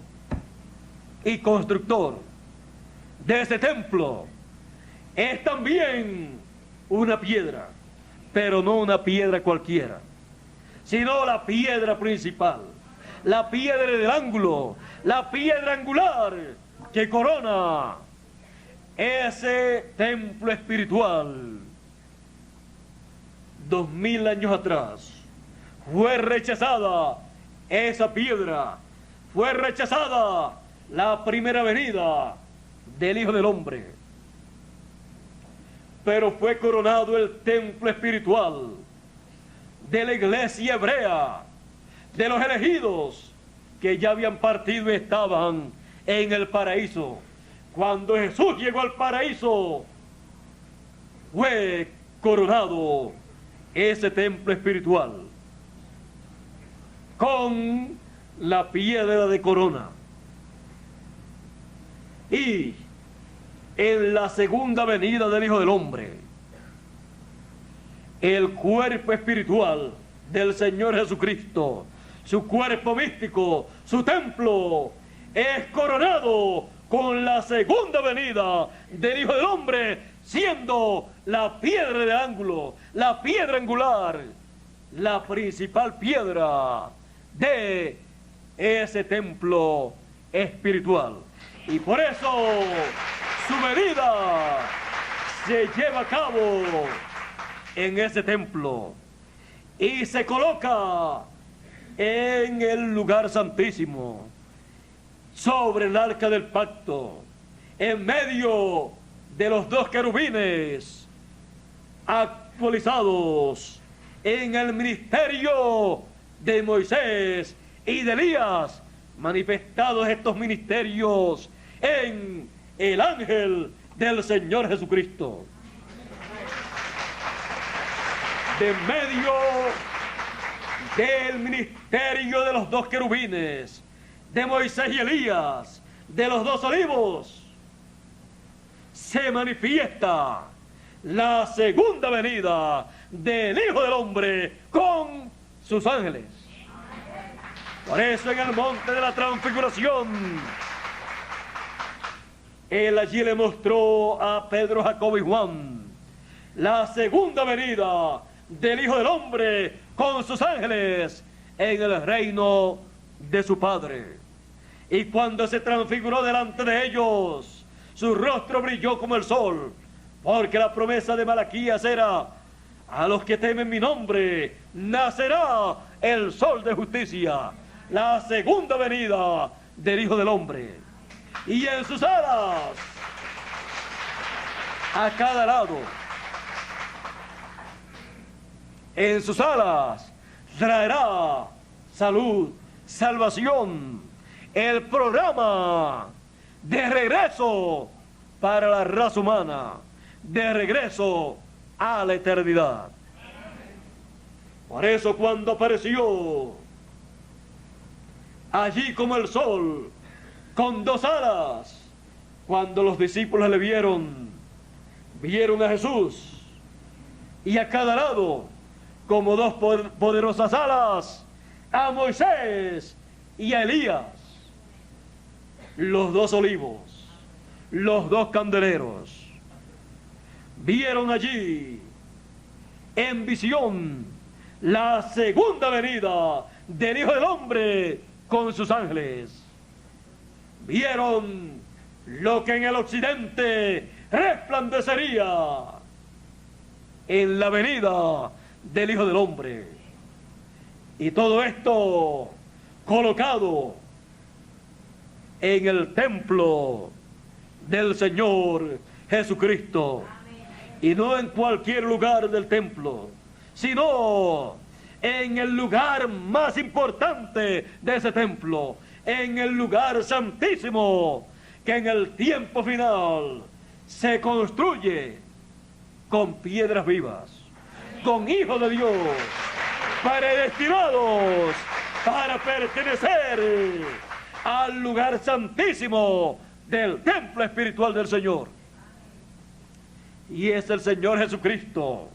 y constructor de ese templo es también una piedra, pero no una piedra cualquiera, sino la piedra principal, la piedra del ángulo, la piedra angular que corona ese templo espiritual. 2000 años atrás fue rechazada esa piedra, fue rechazada la primera venida del Hijo del Hombre, pero fue coronado el templo espiritual de la iglesia hebrea, de los elegidos que ya habían partido y estaban en el paraíso. Cuando Jesús llegó al paraíso, fue coronado ese templo espiritual con la piedra de corona. Y en la segunda venida del Hijo del Hombre, el cuerpo espiritual del Señor Jesucristo, su cuerpo místico, su templo, es coronado con la segunda venida del Hijo del Hombre, siendo la piedra de ángulo, la piedra angular, la principal piedra de ese templo espiritual. Y por eso su venida se lleva a cabo en ese templo y se coloca en el lugar santísimo, sobre el arca del pacto, en medio de los dos querubines actualizados en el ministerio de Moisés y de Elías, manifestados estos ministerios en el ángel del Señor Jesucristo. De medio del ministerio de los dos querubines, de Moisés y Elías, de los dos olivos, se manifiesta la segunda venida del Hijo del Hombre con sus ángeles. Por eso en el monte de la transfiguración, Él allí le mostró a Pedro, Jacobo y Juan la segunda venida del Hijo del Hombre con sus ángeles en el reino de su Padre. Y cuando se transfiguró delante de ellos, su rostro brilló como el sol, porque la promesa de Malaquías era: a los que temen mi nombre nacerá el sol de justicia, la segunda venida del Hijo del Hombre. Y en sus alas, a cada lado, en sus alas traerá salud, salvación, el programa de regreso para la raza humana, de regreso a la eternidad. Por eso cuando apareció allí como el sol, con dos alas, cuando los discípulos le vieron a Jesús, y a cada lado, como dos poderosas alas, a Moisés y a Elías, los dos olivos, los dos candeleros, vieron allí en visión la segunda venida del Hijo del Hombre con sus ángeles. Vieron lo que en el occidente resplandecería en la venida del Hijo del Hombre. Y todo esto colocado en el templo del Señor Jesucristo. Y no en cualquier lugar del templo, sino en el lugar más importante de ese templo, en el lugar santísimo, que en el tiempo final se construye con piedras vivas, con hijos de Dios, predestinados para pertenecer al lugar santísimo del templo espiritual del Señor. Y es el Señor Jesucristo,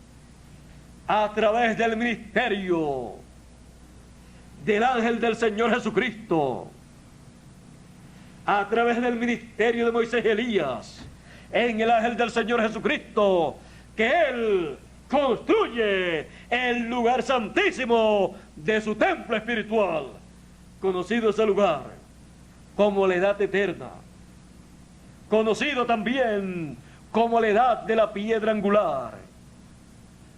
a través del ministerio del ángel del Señor Jesucristo, a través del ministerio de Moisés y Elías, en el ángel del Señor Jesucristo, que Él construye el lugar santísimo de su templo espiritual, conocido ese lugar como la edad eterna, conocido también como la edad de la piedra angular,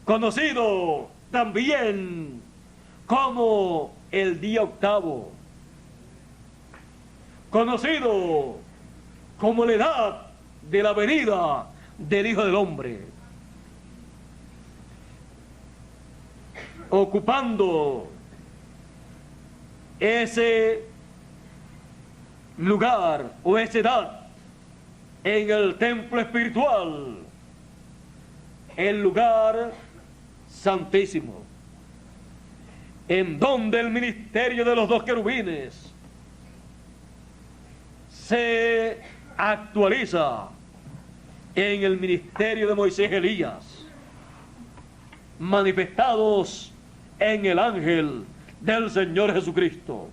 conocido también como el día octavo, conocido como la edad de la venida del Hijo del Hombre, ocupando ese lugar o esa edad en el templo espiritual, el lugar santísimo, en donde el ministerio de los dos querubines se actualiza en el ministerio de Moisés y Elías, manifestados en el ángel del Señor Jesucristo,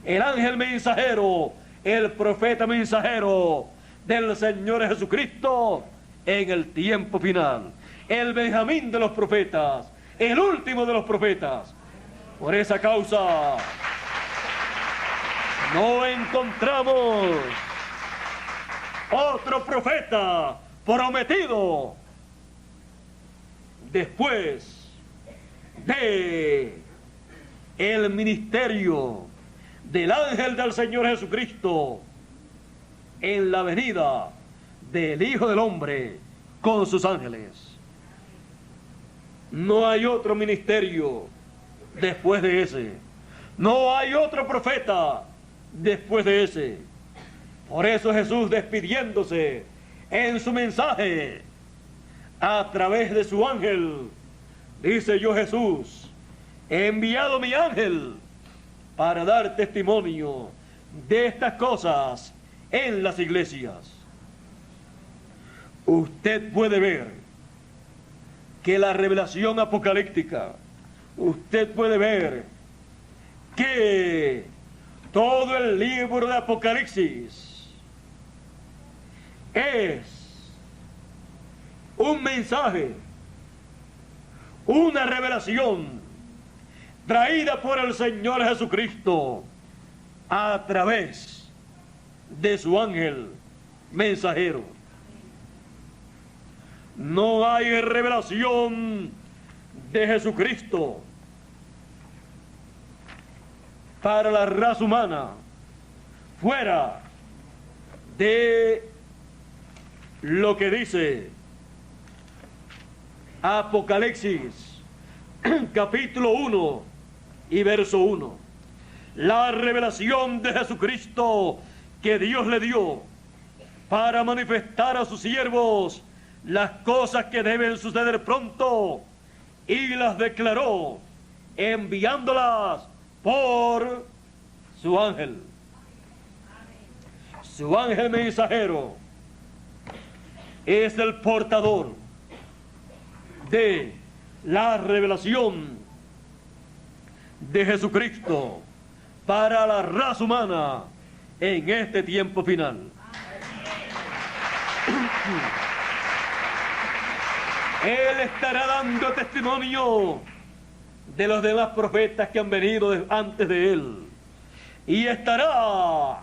el ángel mensajero, el profeta mensajero del Señor Jesucristo en el tiempo final, el Benjamín de los profetas, el último de los profetas. Por esa causa no encontramos otro profeta prometido después de el ministerio del ángel del Señor Jesucristo en la venida del Hijo del Hombre con sus ángeles. No hay otro ministerio después de ese. No hay otro profeta después de ese. Por eso Jesús, despidiéndose en su mensaje a través de su ángel, dice: yo, Jesús, he enviado mi ángel para dar testimonio de estas cosas en las iglesias. Usted puede ver que la revelación apocalíptica, usted puede ver que todo el libro de Apocalipsis es un mensaje, una revelación traída por el Señor Jesucristo a través de su ángel mensajero. No hay revelación de Jesucristo para la raza humana fuera de lo que dice Apocalipsis capítulo 1 y verso 1. La revelación de Jesucristo que Dios le dio para manifestar a sus siervos las cosas que deben suceder pronto, y las declaró enviándolas por su ángel. Su ángel mensajero es el portador de la revelación de Jesucristo para la raza humana en este tiempo final. Él estará dando testimonio de los demás profetas que han venido antes de él, y estará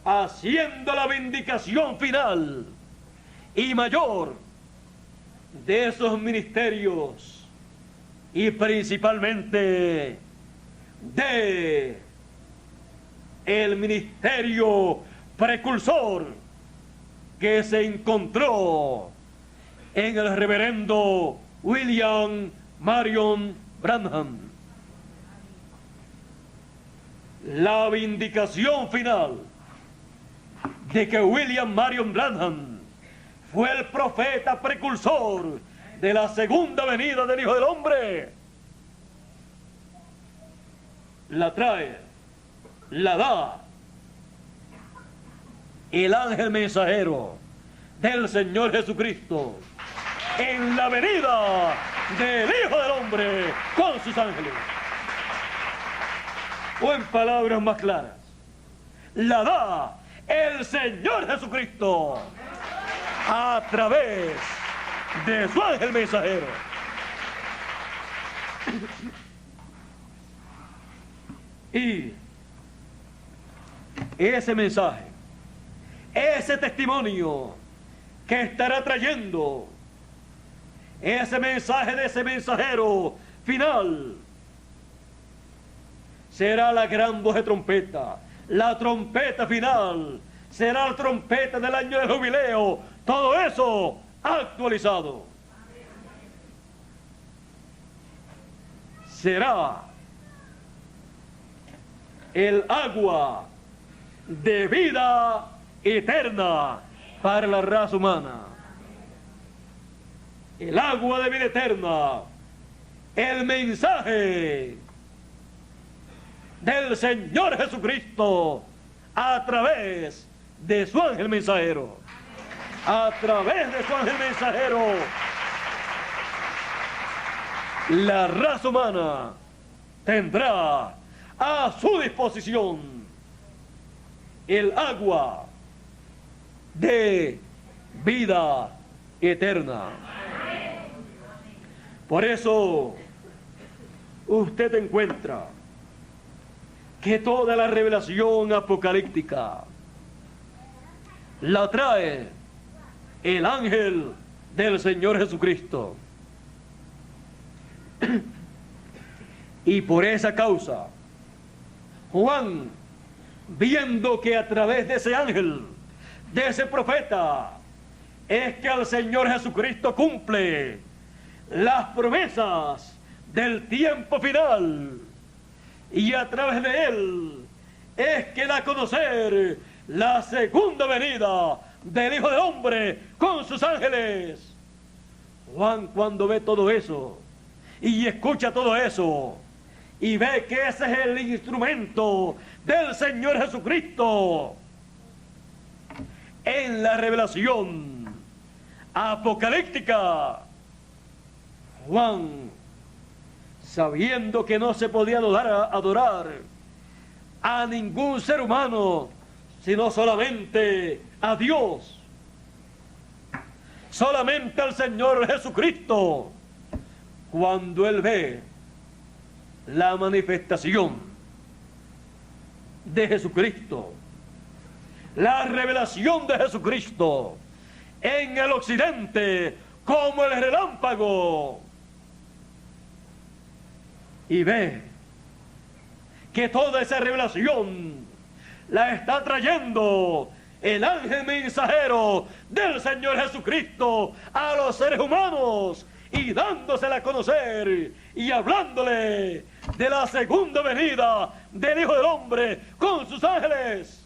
haciendo la vindicación final y mayor de esos ministerios, y principalmente de el ministerio precursor que se encontró en el reverendo William Marion Branham. La vindicación final de que William Marion Branham fue el profeta precursor de la segunda venida del Hijo del Hombre, la trae, la da el ángel mensajero del Señor Jesucristo en la venida del Hijo del Hombre con sus ángeles. O en palabras más claras, la da el Señor Jesucristo a través de su ángel mensajero. Y ese mensaje, ese testimonio que estará trayendo, ese mensaje de ese mensajero final, será la gran voz de trompeta, la trompeta final, será la trompeta del año del jubileo, todo eso actualizado. Será el agua de vida eterna para la raza humana. El agua de vida eterna, el mensaje del Señor Jesucristo a través de su ángel mensajero. A través de su ángel mensajero, la raza humana tendrá a su disposición el agua de vida eterna. Por eso usted encuentra que toda la revelación apocalíptica la trae el ángel del Señor Jesucristo. Y por esa causa, Juan, viendo que a través de ese ángel, de ese profeta, es que el Señor Jesucristo cumple las promesas del tiempo final, y a través de él es que da a conocer la segunda venida del Hijo del Hombre con sus ángeles. Juan, cuando ve todo eso y escucha todo eso y ve que ese es el instrumento del Señor Jesucristo en la revelación apocalíptica, Juan, sabiendo que no se podía adorar a ningún ser humano, sino solamente a Dios, solamente al Señor Jesucristo, cuando él ve la manifestación de Jesucristo, la revelación de Jesucristo en el occidente como el relámpago, y ve que toda esa revelación la está trayendo el ángel mensajero del Señor Jesucristo a los seres humanos, y dándosela a conocer y hablándole de la segunda venida del Hijo del Hombre con sus ángeles.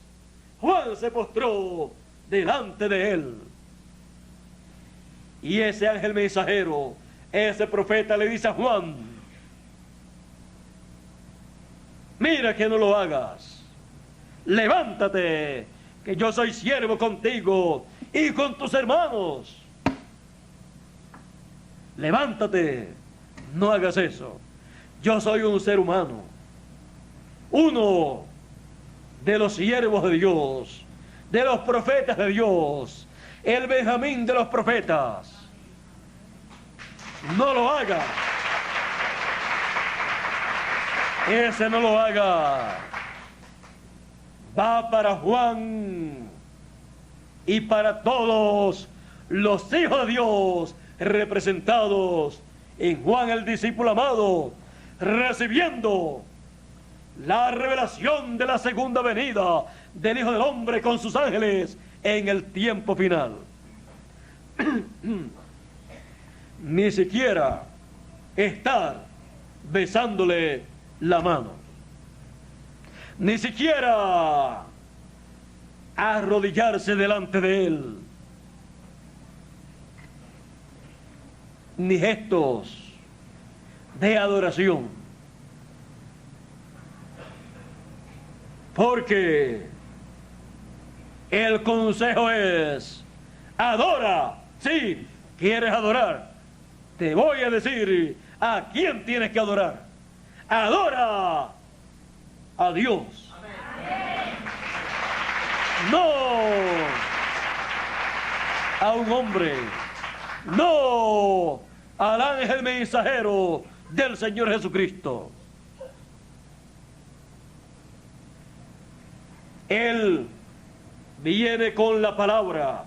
Juan se postró delante de él. Y ese ángel mensajero, ese profeta, le dice a Juan: mira que no lo hagas. Levántate, que yo soy siervo contigo y con tus hermanos. Levántate, no hagas eso. Yo soy un ser humano, uno de los siervos de Dios, de los profetas de Dios, el Benjamín de los profetas. No lo haga. Ese no lo haga. Va para Juan y para todos los hijos de Dios representados en Juan el discípulo amado, recibiendo la revelación de la segunda venida del Hijo del Hombre con sus ángeles en el tiempo final. Ni siquiera estar besándole la mano, ni siquiera arrodillarse delante de él, ni gestos de adoración, porque el consejo es: adora. Sí, quieres adorar, te voy a decir a quién tienes que adorar. Adora a Dios. No a un hombre, no al ángel mensajero del Señor Jesucristo. Él viene con la palabra,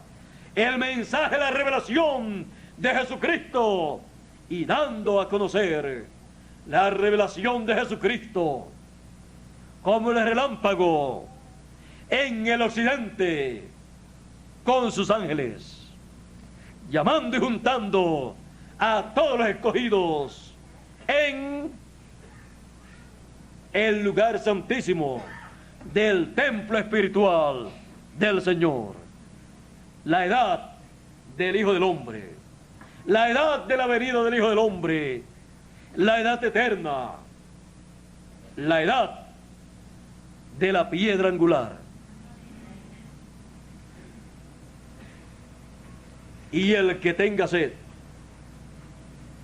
el mensaje, la revelación de Jesucristo, y dando a conocer la revelación de Jesucristo como el relámpago en el occidente con sus ángeles, llamando y juntando a todos los escogidos en el lugar santísimo del templo espiritual del Señor, la edad del Hijo del Hombre, la edad de la venida del Hijo del Hombre, la edad eterna, la edad de la piedra angular. Y el que tenga sed,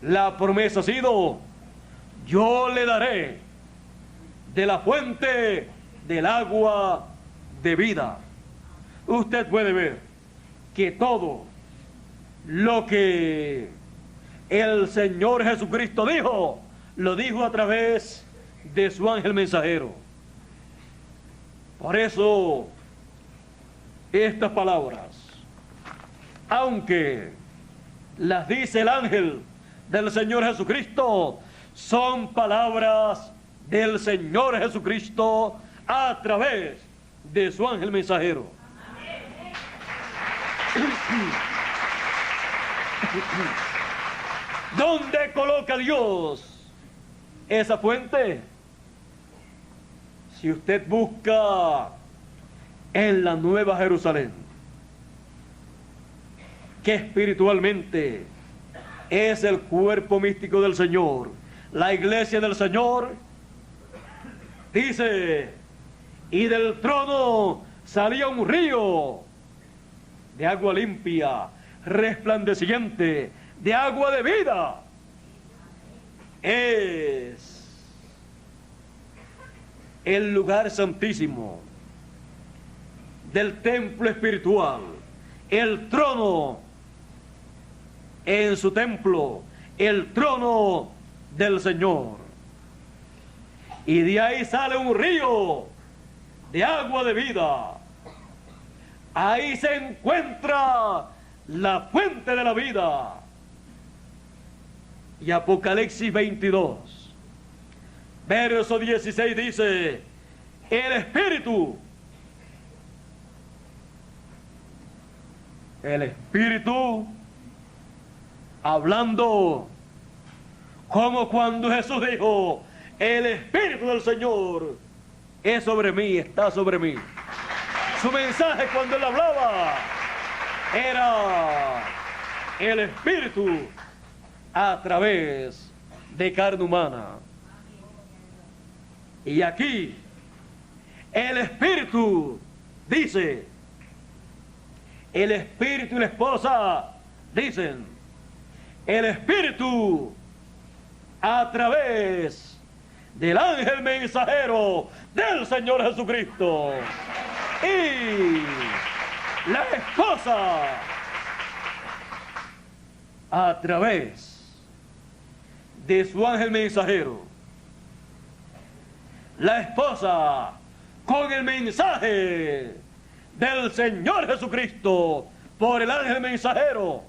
la promesa ha sido: yo le daré de la fuente del agua de vida. Usted puede ver que todo lo que el Señor Jesucristo dijo, lo dijo a través de su ángel mensajero. Por eso, estas palabras, aunque las dice el ángel del Señor Jesucristo, son palabras del Señor Jesucristo a través de su ángel mensajero. ¿Dónde coloca Dios esa fuente? Si usted busca en la Nueva Jerusalén, que espiritualmente es el cuerpo místico del Señor, la iglesia del Señor, dice: y del trono salía un río de agua limpia, resplandeciente, de agua de vida. Es el lugar santísimo del templo espiritual, el trono en su templo, el trono del Señor. Y de ahí sale un río de agua de vida. Ahí se encuentra la fuente de la vida. Y Apocalipsis 22, verso 16 dice: el Espíritu hablando como cuando Jesús dijo: el Espíritu del Señor es sobre mí, está sobre mí. Su mensaje cuando él hablaba era el Espíritu a través de carne humana. Y aquí el Espíritu dice, el Espíritu y la esposa dicen, el Espíritu a través del ángel mensajero del Señor Jesucristo. Y la esposa a través de su ángel mensajero. La esposa con el mensaje del Señor Jesucristo por el ángel mensajero.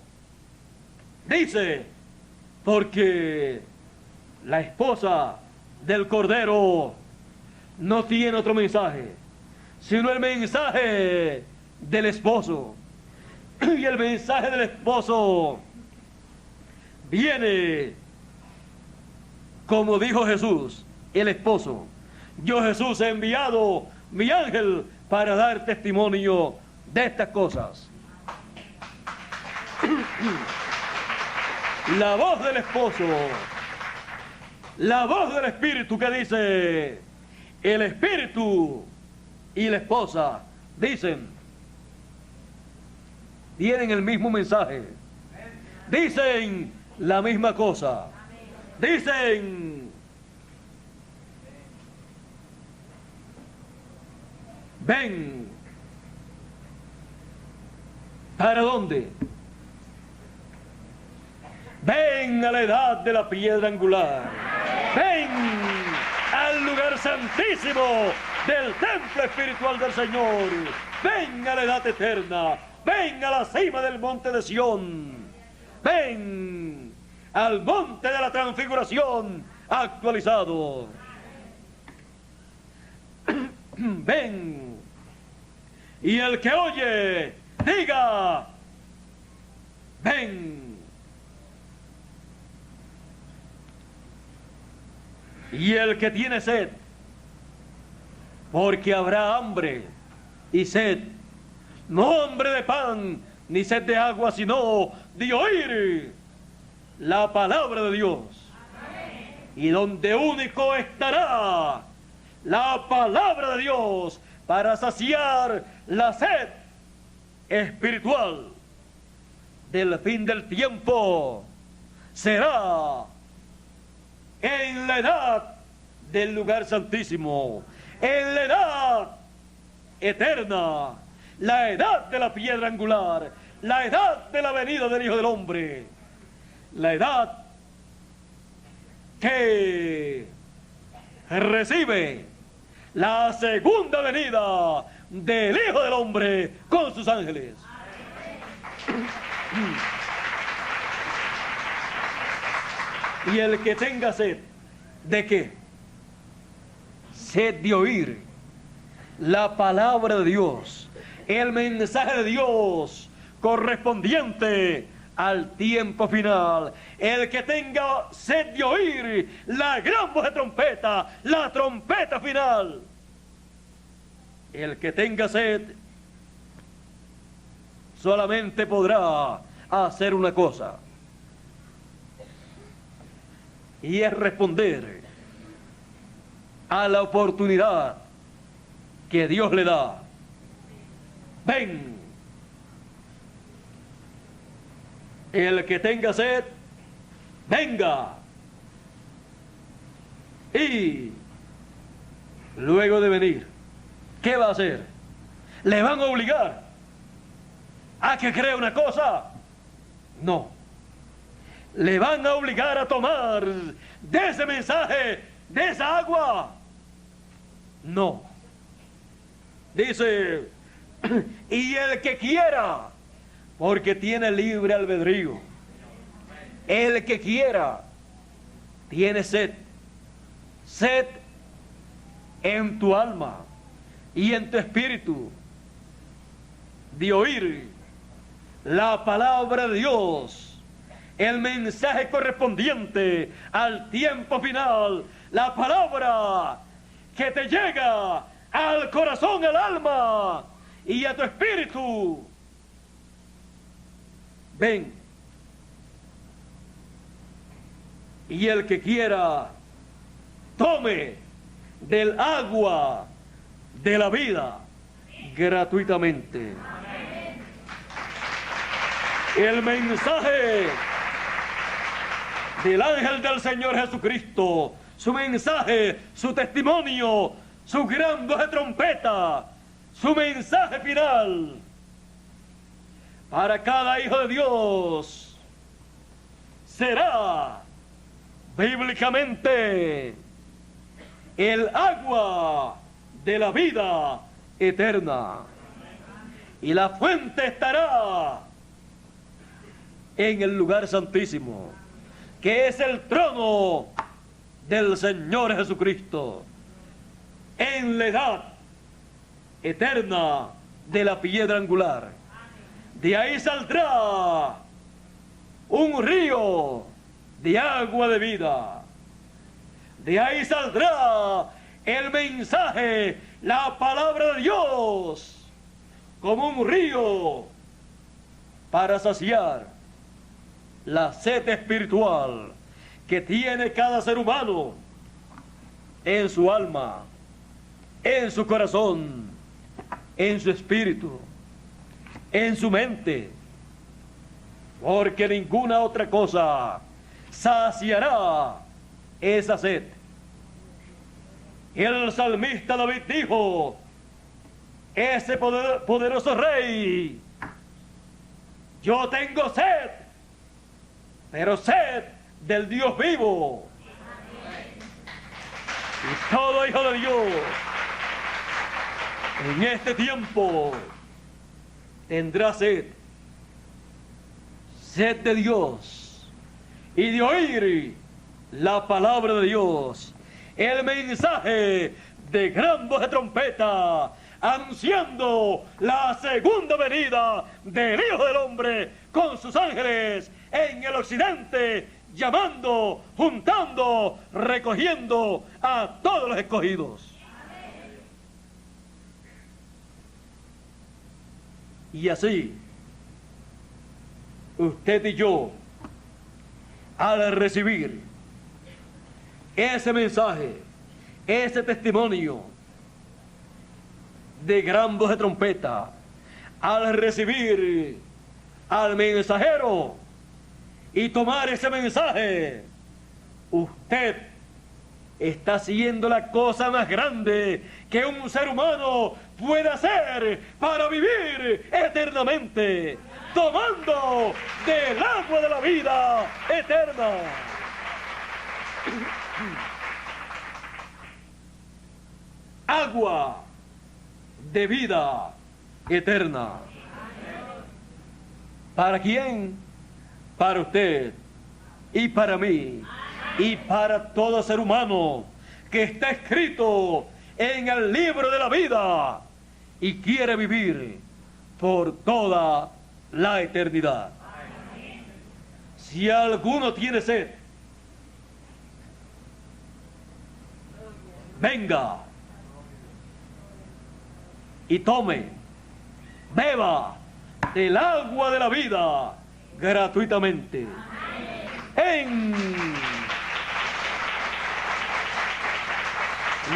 Dice, porque la esposa del Cordero no tiene otro mensaje, sino el mensaje del esposo. Y el mensaje del esposo viene, como dijo Jesús, el esposo. Yo, Jesús, he enviado mi ángel para dar testimonio de estas cosas. La voz del esposo, la voz del Espíritu que dice, el Espíritu y la esposa dicen, tienen el mismo mensaje, dicen la misma cosa, dicen, ven, ¿para dónde? Ven a la edad de la piedra angular, ven al lugar santísimo del templo espiritual del Señor, ven a la edad eterna, ven a la cima del monte de Sión, ven al monte de la transfiguración actualizado, ven, y el que oye, diga, ven. Y el que tiene sed, porque habrá hambre y sed, no hambre de pan, ni sed de agua, sino de oír la palabra de Dios. Amén. Y donde único estará la palabra de Dios para saciar la sed espiritual del fin del tiempo, será en la edad del lugar santísimo, en la edad eterna, la edad de la piedra angular, la edad de la venida del Hijo del Hombre, la edad que recibe la segunda venida del Hijo del Hombre con sus ángeles. Y el que tenga sed, ¿de qué? Sed de oír la palabra de Dios, el mensaje de Dios correspondiente al tiempo final. El que tenga sed de oír la gran voz de trompeta, la trompeta final. El que tenga sed solamente podrá hacer una cosa, y es responder a la oportunidad que Dios le da. Ven. El que tenga sed, venga. Y luego de venir, ¿qué va a hacer? ¿Le van a obligar a que crea una cosa? No. Le van a obligar a tomar de ese mensaje, de esa agua. No. Dice, y el que quiera, porque tiene libre albedrío, el que quiera, tiene sed, sed en tu alma y en tu espíritu, de oír la palabra de Dios, el mensaje correspondiente al tiempo final, la palabra que te llega al corazón, al alma y a tu espíritu. Ven. Y el que quiera, tome del agua de la vida gratuitamente. El mensaje del ángel del Señor Jesucristo, su mensaje, su testimonio, su gran voz de trompeta, su mensaje final para cada hijo de Dios será bíblicamente el agua de la vida eterna. Y la fuente estará en el lugar santísimo, que es el trono del Señor Jesucristo, en la edad eterna de la piedra angular. De ahí saldrá un río de agua de vida. De ahí saldrá el mensaje, la palabra de Dios, como un río para saciar la sed espiritual que tiene cada ser humano en su alma, en su corazón, en su espíritu, en su mente, porque ninguna otra cosa saciará esa sed. El salmista David dijo: ese poderoso rey, yo tengo sed, pero sed del Dios vivo. Y todo hijo de Dios en este tiempo tendrá sed, sed de Dios y de oír la palabra de Dios, el mensaje de gran voz de trompeta, anunciando la segunda venida del Hijo del Hombre con sus ángeles en el occidente, llamando, juntando, recogiendo a todos los escogidos. Y así, usted y yo, al recibir ese mensaje, ese testimonio de gran voz de trompeta, al recibir al mensajero y tomar ese mensaje, usted está haciendo la cosa más grande que un ser humano puede hacer para vivir eternamente, tomando del agua de la vida eterna. Agua de vida eterna. ¿Para quién? Para usted y para mí y para todo ser humano que está escrito en el libro de la vida y quiere vivir por toda la eternidad. Si alguno tiene sed, venga y tome, beba del agua de la vida gratuitamente. En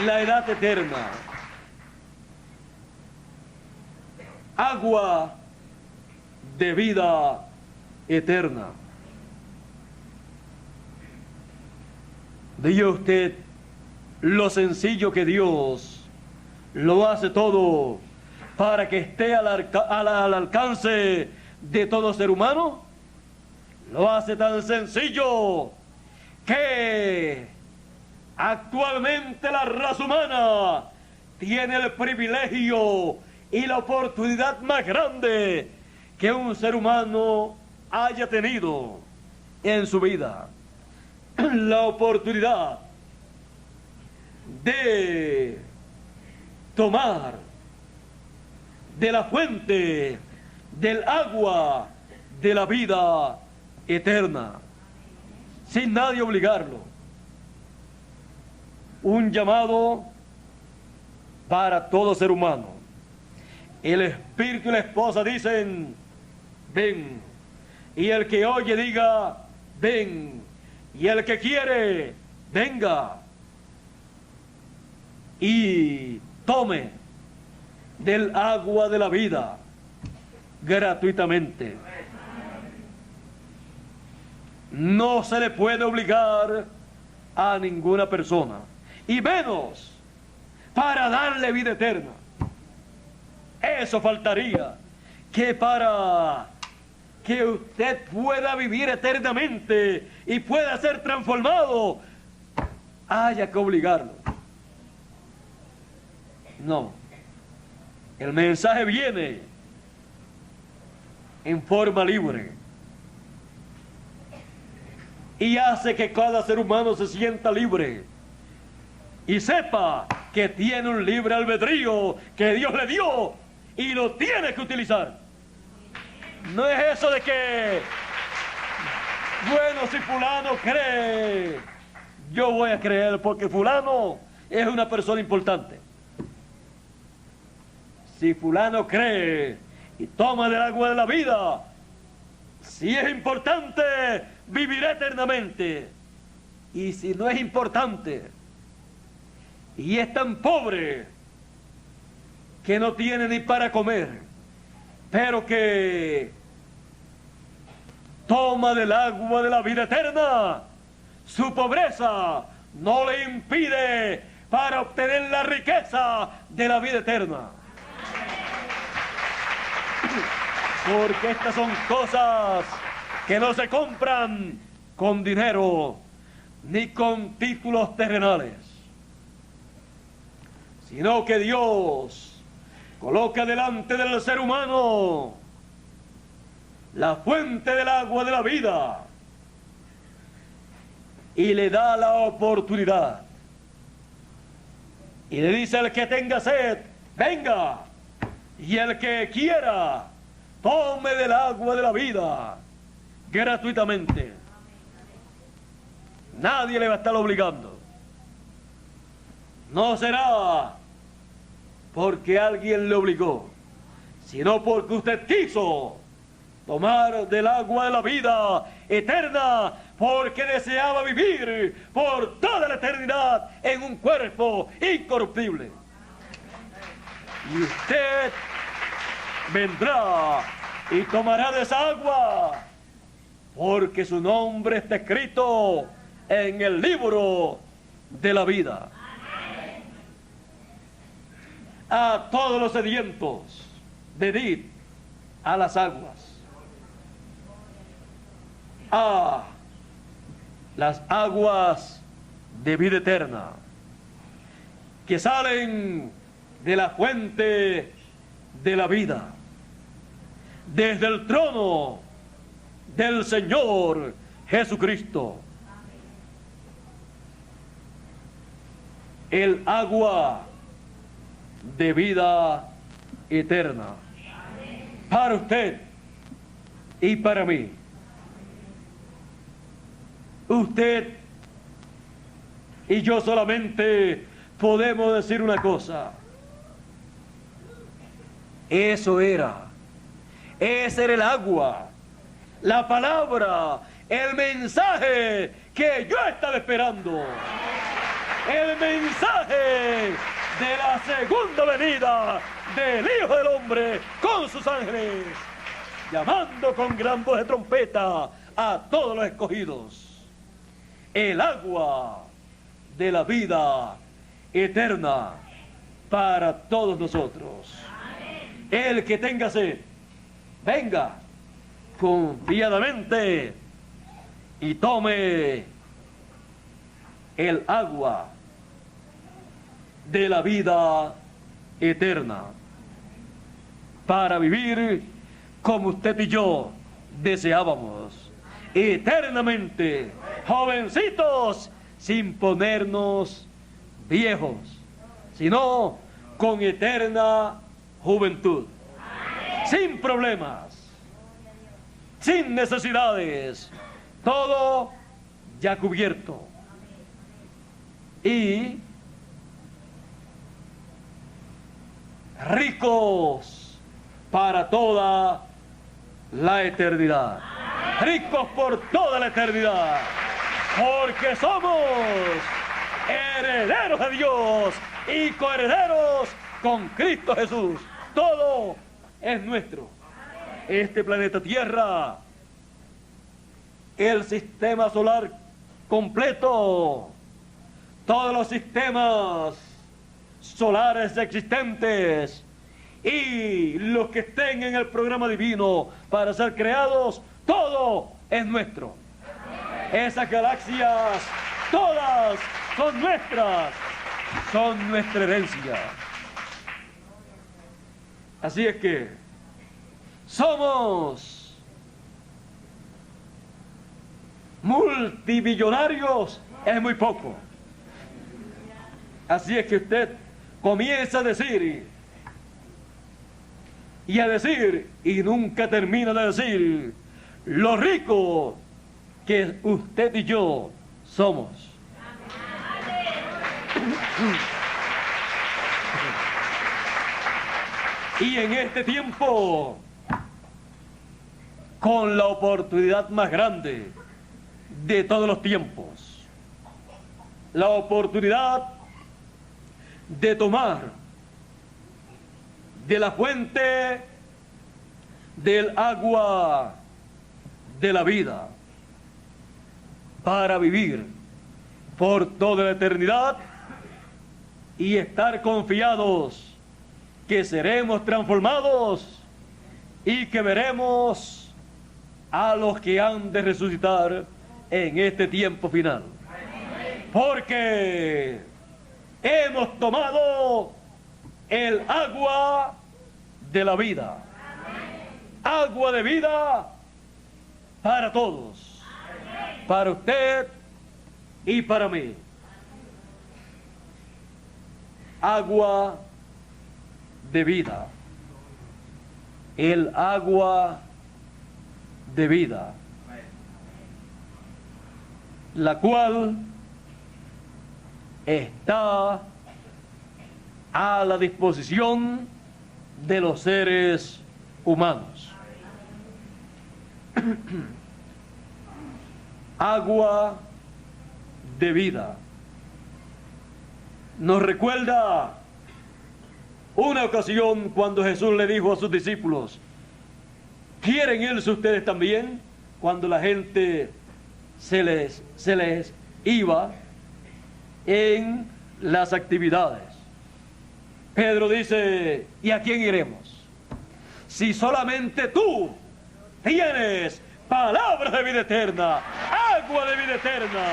la edad eterna, agua de vida eterna. Diga usted lo sencillo que Dios lo hace todo para que esté al alcance de todo ser humano. Lo hace tan sencillo que actualmente la raza humana tiene el privilegio y la oportunidad más grande que un ser humano haya tenido en su vida. La oportunidad de tomar de la fuente del agua de la vida eterna, sin nadie obligarlo. Un llamado para todo ser humano. El espíritu y la esposa dicen, ven. Y el que oye diga, ven. Y el que quiere, venga. Y tome del agua de la vida gratuitamente. No se le puede obligar a ninguna persona, y menos para darle vida eterna. Eso faltaría, que para que usted pueda vivir eternamente y pueda ser transformado, haya que obligarlo. No. El mensaje viene en forma libre y hace que cada ser humano se sienta libre y sepa que tiene un libre albedrío que Dios le dio y lo tiene que utilizar. No es eso de que, bueno, si fulano cree, yo voy a creer porque fulano es una persona importante. Si fulano cree y toma del agua de la vida, si es importante, vivirá eternamente. Y si no es importante y es tan pobre que no tiene ni para comer, pero que toma del agua de la vida eterna, su pobreza no le impide para obtener la riqueza de la vida eterna. Porque estas son cosas que no se compran con dinero ni con títulos terrenales, sino que Dios coloca delante del ser humano la fuente del agua de la vida y le da la oportunidad y le dice al que tenga sed, venga, y el que quiera, tome del agua de la vida gratuitamente. Nadie le va a estar obligando. No será porque alguien le obligó, sino porque usted quiso tomar del agua de la vida eterna, porque deseaba vivir por toda la eternidad en un cuerpo incorruptible. Y usted vendrá y tomará de esa agua, porque su nombre está escrito en el libro de la vida. A todos los sedientos, venid a las aguas, a las aguas de vida eterna, que salen de la fuente de la vida, desde el trono del Señor Jesucristo. El agua de vida eterna para usted y para mí. Usted y yo solamente podemos decir una cosa: eso era, ese era el agua, la palabra, el mensaje que yo estaba esperando, el mensaje de la segunda venida del Hijo del Hombre con sus ángeles, llamando con gran voz de trompeta a todos los escogidos. El agua de la vida eterna para todos nosotros. El que tenga sed, venga confiadamente y tome el agua de la vida eterna para vivir como usted y yo deseábamos, eternamente, jovencitos, sin ponernos viejos, sino con eterna juventud, sin problemas, sin necesidades, todo ya cubierto. Y ricos para toda la eternidad. Ricos por toda la eternidad, porque somos herederos de Dios y coherederos con Cristo Jesús. Todo es nuestro. Este planeta Tierra, el sistema solar completo, todos los sistemas solares existentes y los que estén en el programa divino para ser creados, todo es nuestro. Esas galaxias, todas son nuestras, son nuestra herencia. Así es que somos multimillonarios, es muy poco. Así es que usted comienza a decir y a decir y nunca termina de decir lo rico que usted y yo somos. Y en este tiempo, con la oportunidad más grande de todos los tiempos, la oportunidad de tomar de la fuente del agua de la vida para vivir por toda la eternidad y estar confiados que seremos transformados y que veremos a los que han de resucitar en este tiempo final. Porque hemos tomado el agua de la vida. Agua de vida para todos. Para usted y para mí. Agua de vida. El agua de vida, la cual está a la disposición de los seres humanos. Agua de vida. Nos recuerda una ocasión cuando Jesús le dijo a sus discípulos: ¿quieren irse ustedes también? Cuando la gente se les iba en las actividades. Pedro dice: ¿y a quién iremos? Si solamente tú tienes palabras de vida eterna, agua de vida eterna.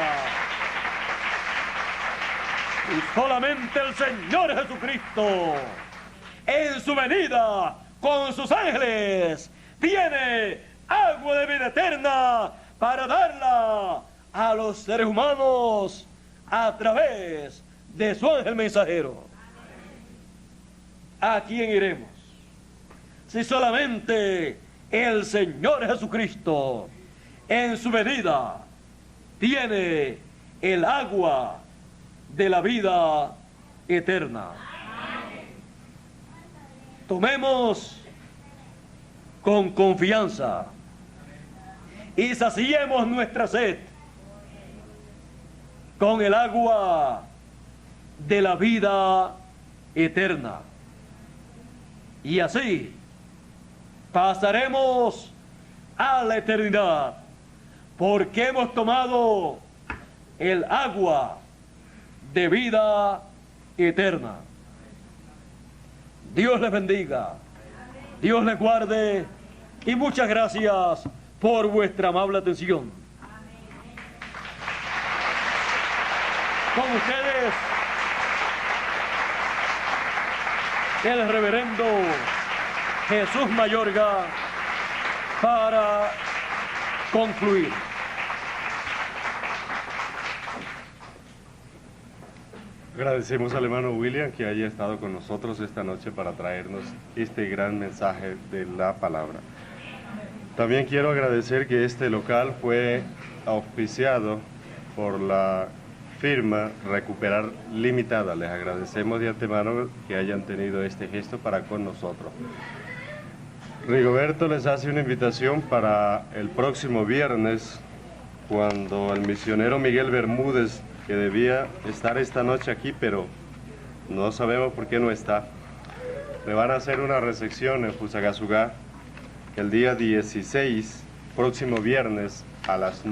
Y solamente el Señor Jesucristo, en su venida con sus ángeles, tiene agua de vida eterna para darla a los seres humanos a través de su ángel mensajero. ¿A quién iremos? Si solamente el Señor Jesucristo, en su venida, tiene el agua de la vida eterna. Tomemos con confianza y saciemos nuestra sed con el agua de la vida eterna. Y así pasaremos a la eternidad, porque hemos tomado el agua de vida eterna. Dios les bendiga, Dios les guarde y muchas gracias por vuestra amable atención. Con ustedes, el reverendo Jesús Mayorga para concluir. Agradecemos al hermano William que haya estado con nosotros esta noche para traernos este gran mensaje de la palabra. También quiero agradecer que este local fue auspiciado por la firma Recuperar Limitada. Les agradecemos de antemano que hayan tenido este gesto para con nosotros. Rigoberto les hace una invitación para el próximo viernes, cuando el misionero Miguel Bermúdez, que debía estar esta noche aquí, pero no sabemos por qué no está, le van a hacer una recepción en Fusagasugá el día 16, próximo viernes, a las 9.